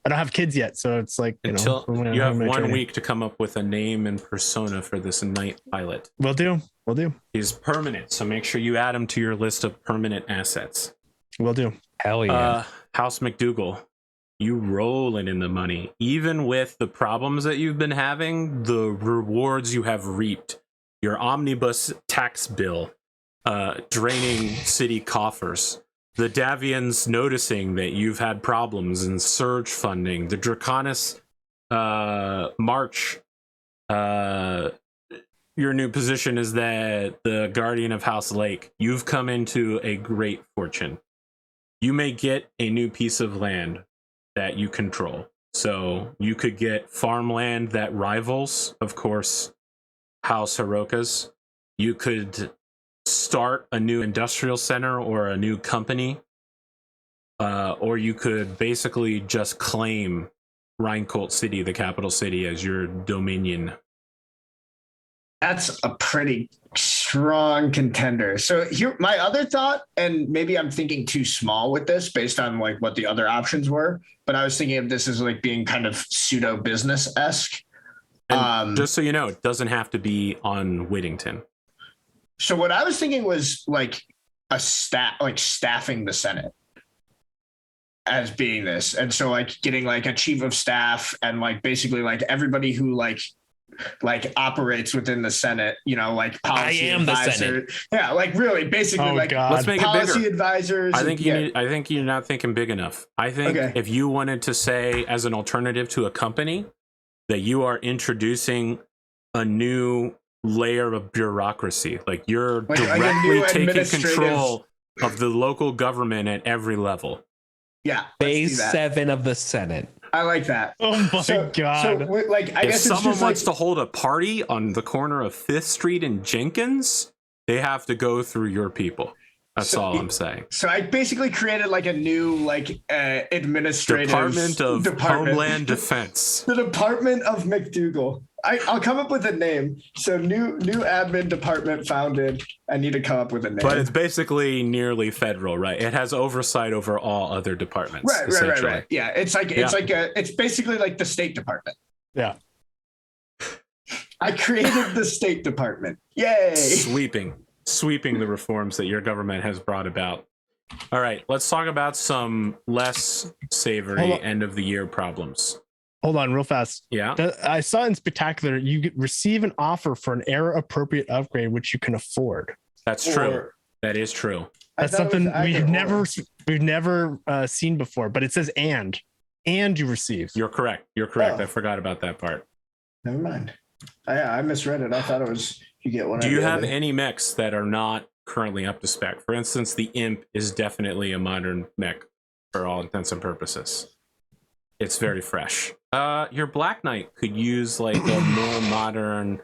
I don't have kids yet, so it's like you have 1 week to come up with a name and persona for this knight pilot. Will do. He's permanent, so make sure you add him to your list of permanent assets. Will do. Hell yeah. House McDougal, you rolling in the money. Even with the problems that you've been having, the rewards you have reaped. Your omnibus tax bill, draining city coffers. The Davians noticing that you've had problems in surge funding. The Draconis march. Your new position is that the Guardian of House Lake. You've come into a great fortune. You may get a new piece of land that you control. So you could get farmland that rivals, of course, House Hiroka's. You could start a new industrial center or a new company. Or you could basically just claim Rheincolt City, the capital city, as your dominion. That's a pretty strong contender. So here, my other thought, and maybe I'm thinking too small with this based on like what the other options were, but I was thinking of this as like being kind of pseudo business-esque. And just so you know, it doesn't have to be on Whittington. So what I was thinking was like staffing the Senate as being this. And so like getting like a chief of staff and like basically like everybody who like operates within the Senate, you know, like policy I am advisor. the Senate. Yeah, like really basically like God. Let's make policy it bigger. advisors. I think you're not thinking big enough. I think if you wanted to say as an alternative to a company that you are introducing a new layer of bureaucracy, like you're directly taking control of the local government at every level. Yeah. Phase 7 of the Senate. I like that. Oh my God. So like, I guess if someone wants like, to hold a party on the corner of 5th Street in Jenkins, they have to go through your people. That's all I'm saying. So I basically created like a new like administrative Department of Homeland Defense. The Department of McDougal. I'll come up with a name. So new admin department founded. I need to come up with a name. But it's basically nearly federal, right? It has oversight over all other departments. Right. Yeah, it's basically like the State Department. Yeah. I created the State Department. Yay! Sweeping the reforms that your government has brought about. All right, let's talk about some less savory end of the year problems. Hold on real fast. Yeah. I saw in Spectacular, you receive an offer for an era appropriate upgrade, which you can afford. That's true. That is true. That's something we've never seen before, but it says and you receive. You're correct. Oh. I forgot about that part. Never mind. I misread it. I thought it was you get one. Do you have any mechs that are not currently up to spec? For instance, the Imp is definitely a modern mech for all intents and purposes. It's very fresh. Your Black Knight could use like a more modern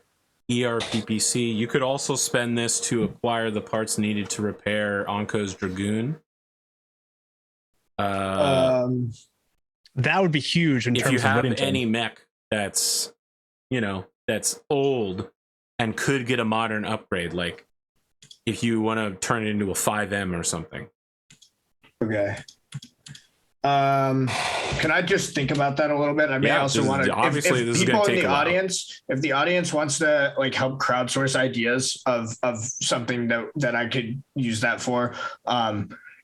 ERPPC. You could also spend this to acquire the parts needed to repair Onko's Dragoon. That would be huge in terms of if you have Whittington. any mech that's, that's old and could get a modern upgrade, like if you want to turn it into a 5M or something. Okay. Can I just think about that a little bit? I may also want to, obviously, if people in the audience, if the audience wants to like help crowdsource ideas of something that I could use that for,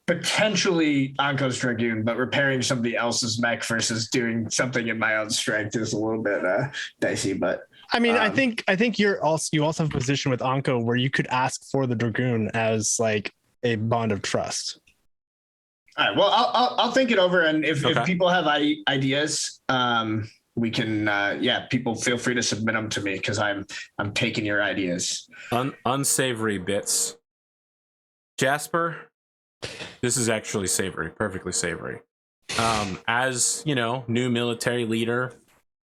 potentially Onko's Dragoon, but repairing somebody else's mech versus doing something in my own strength is a little bit dicey. But I mean, I think you also have a position with Onko where you could ask for the Dragoon as like a bond of trust. All right. Well, I'll think it over, and if people have ideas, we can. People feel free to submit them to me because I'm taking your ideas. Unsavory bits. Jasper, this is actually savory, perfectly savory. As new military leader,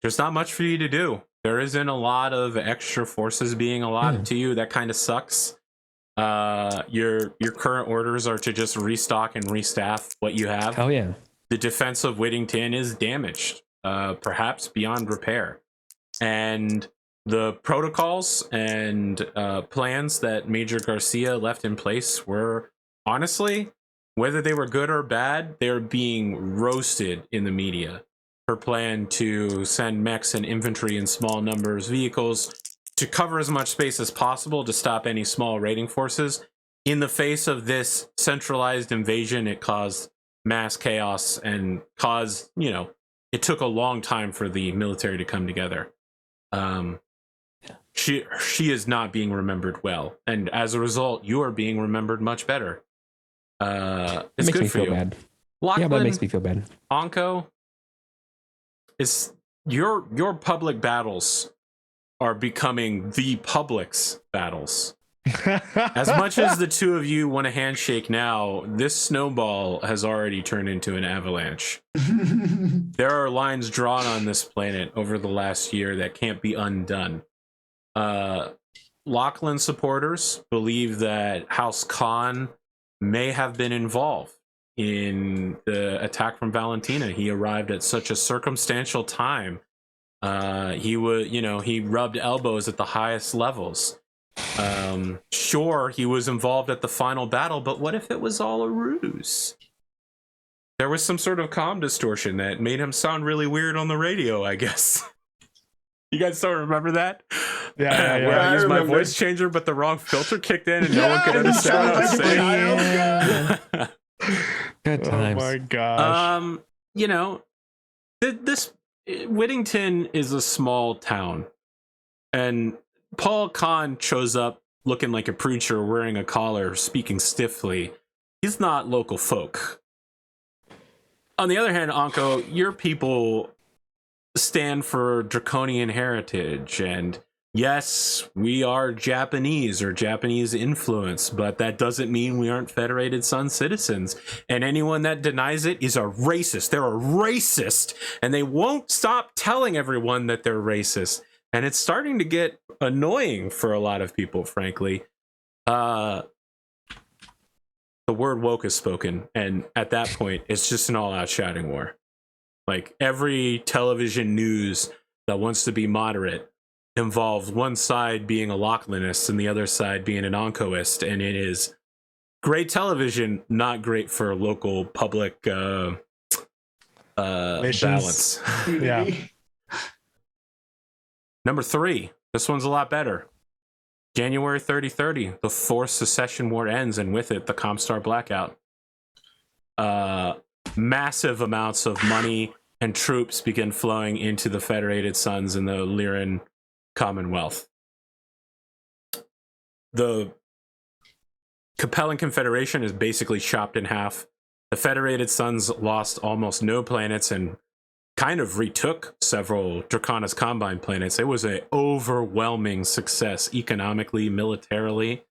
there's not much for you to do. There isn't a lot of extra forces being allotted to you. That kind of sucks. Your current orders are to just restock and restaff what you have. Oh yeah. The defense of Whittington is damaged, perhaps beyond repair. And the protocols and plans that Major Garcia left in place were, honestly, whether they were good or bad, they're being roasted in the media. Her plan to send mechs and infantry in small numbers, vehicles, to cover as much space as possible to stop any small raiding forces in the face of this centralized invasion, it caused mass chaos and caused, it took a long time for the military to come together. She is not being remembered well, and as a result, you are being remembered much better. It's makes good me for feel you. bad. Lachlan, Yeah, that makes me feel bad. Anko, it's your public battles are becoming the public's battles. As much as the two of you want a handshake now, this snowball has already turned into an avalanche. There are lines drawn on this planet over the last year that can't be undone. Lachlan supporters believe that House Khan may have been involved in the attack from Valentina. He arrived at such a circumstantial time. He rubbed elbows at the highest levels. Sure, he was involved at the final battle, but what if it was all a ruse? There was some sort of comm distortion that made him sound really weird on the radio, I guess. You guys still remember that? Yeah. Where I used my remember. voice changer, but the wrong filter kicked in and no one could understand what I was saying. Good Oh times. my gosh. This Whittington is a small town, and Paul Kahn shows up looking like a preacher, wearing a collar, speaking stiffly. He's not local folk. On the other hand, Anko, your people stand for draconian heritage, and yes, we are Japanese or Japanese influence, but that doesn't mean we aren't Federated Sun citizens. And anyone that denies it is a racist. They're a racist, and they won't stop telling everyone that they're racist. And it's starting to get annoying for a lot of people, frankly. The word woke is spoken, and at that point, it's just an all-out shouting war. Like, every television news that wants to be moderate involves one side being a Lachlanist and the other side being an Ankoist, and it is great television, not great for local public balance. Yeah. Number 3, this one's a lot better. January 3030, the Fourth Secession War ends, and with it, the Comstar blackout. Massive amounts of money and troops begin flowing into the Federated Suns and the Lyran Commonwealth. The Capellan Confederation is basically chopped in half. The Federated Suns lost almost no planets and kind of retook several Draconis Combine planets. It was an overwhelming success economically, militarily.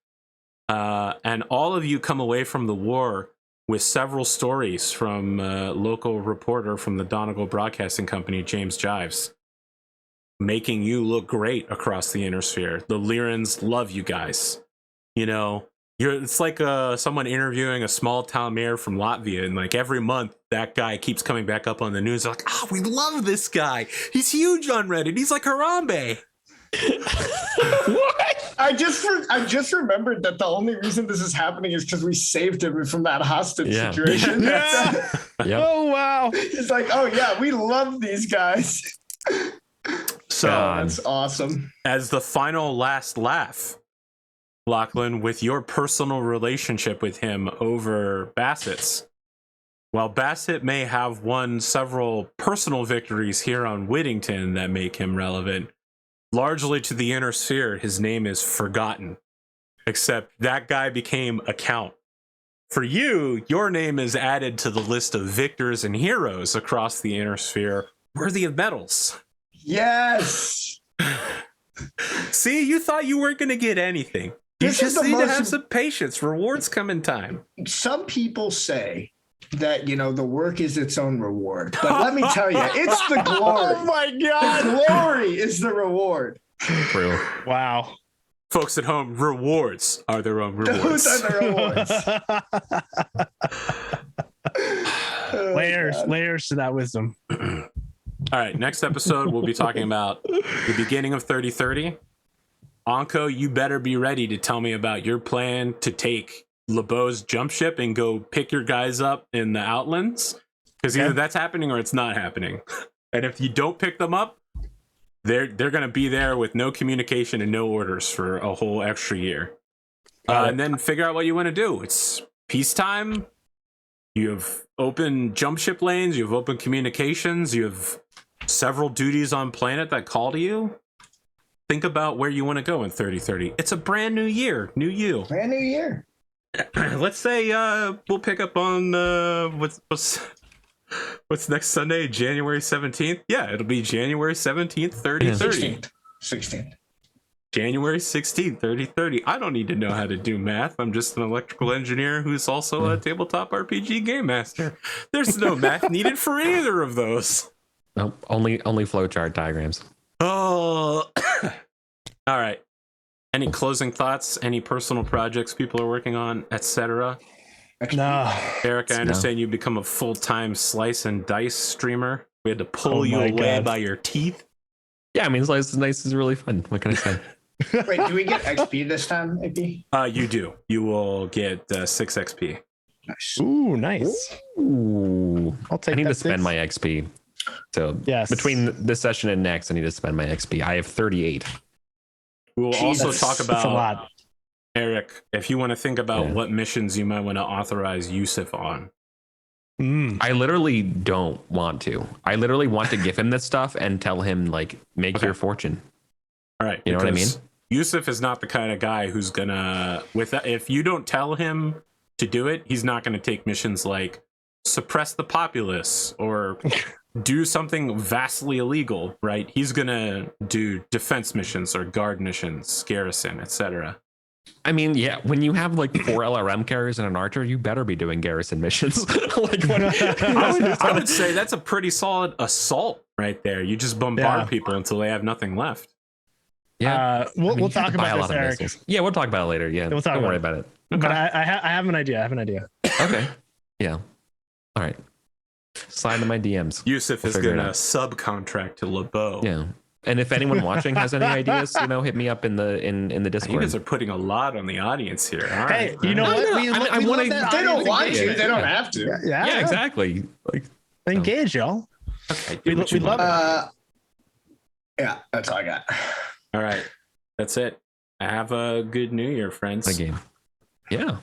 And all of you come away from the war with several stories from a local reporter from the Donegal Broadcasting Company, James Jives, making you look great across the inner sphere. The Lyrans love you guys. It's like someone interviewing a small town mayor from Latvia, and like every month that guy keeps coming back up on the news. They're like, we love this guy. He's huge on Reddit. He's like Harambe. What? I just remembered that the only reason this is happening is because we saved him from that hostage situation. Yeah. Yep. Oh wow. He's like, oh yeah, we love these guys. So That's awesome. as the final last laugh, Lachlan, with your personal relationship with him over Bassett's, while Bassett may have won several personal victories here on Whittington that make him relevant, largely to the inner sphere, his name is forgotten. Except that guy became a count. For you, your name is added to the list of victors and heroes across the inner sphere, worthy of medals. Yes. See, you thought you weren't going to get anything. You This is just the need to most- have some patience. Rewards come in time. Some people say that, the work is its own reward. But let me tell you, it's the glory. Oh my god. The glory is the reward. True. Wow. Folks at home, rewards are their own rewards. Those are the rewards. Oh, God. layers to that wisdom. All right, next episode, we'll be talking about the beginning of 3030. Anko, you better be ready to tell me about your plan to take LeBeau's jump ship and go pick your guys up in the Outlands. Because either that's happening or it's not happening. And if you don't pick them up, they're going to be there with no communication and no orders for a whole extra year. And then figure out what you want to do. It's peacetime. You have open jump ship lanes. You have open communications. You have several duties on planet that call to you. Think about where you want to go in 3030. It's a brand new year, new you. Brand new year. Let's say we'll pick up on what's next Sunday, January 17th. Yeah, it'll be January 17th, 3030. 16th. January 16th, 3030. I don't need to know how to do math. I'm just an electrical engineer who's also a tabletop RPG game master. There's no math needed for either of those. Nope, only flowchart diagrams. Oh, all right. Any closing thoughts? Any personal projects people are working on, etc.? No. Eric, I understand you've become a full-time slice and dice streamer. We had to pull you away by your teeth. Yeah, I mean, slice and dice is really fun. What can I say? Wait, do we get XP this time, AP? You do. You will get 6 XP. Nice. Ooh, nice. Ooh, I'll take I need that to spend 6. my XP. So Yes. between this session and next, I need to spend my XP. I have 38. We will also talk That's a about, lot. Eric, if you want to think about what missions you might want to authorize Yusuf on. I literally don't want to. I literally want to give him this stuff and tell him, like, make your fortune. All right. You know what I mean? Yusuf is not the kind of guy who's gonna, if you don't tell him to do it, he's not going to take missions like suppress the populace or do something vastly illegal, right? He's going to do defense missions or guard missions, garrison, etc. I mean, yeah, when you have like 4 LRM carriers and an archer, you better be doing garrison missions. Like, I would say that's a pretty solid assault right there. You just bombard people until they have nothing left. yeah, We'll talk about this, Eric. missiles. Yeah, we'll talk about it later. Yeah, We'll talk don't about worry it. about it. But I have an idea. Okay. Yeah. All right. Slide to my DMs. Yusuf We'll is figure going it to out. subcontract to LeBeau. Yeah. And if anyone watching has any ideas, hit me up in the You Discord. guys are putting a lot on the audience here. All Hey, right. you know No, what? no, We I love wanna- that If they don't audience want you, engagement. they don't have to. Yeah, exactly. Like, Engage, y'all. Okay, We do what you love want. it. Yeah, that's all I got. All right. That's it. Have a good New Year, friends. the game. Yeah.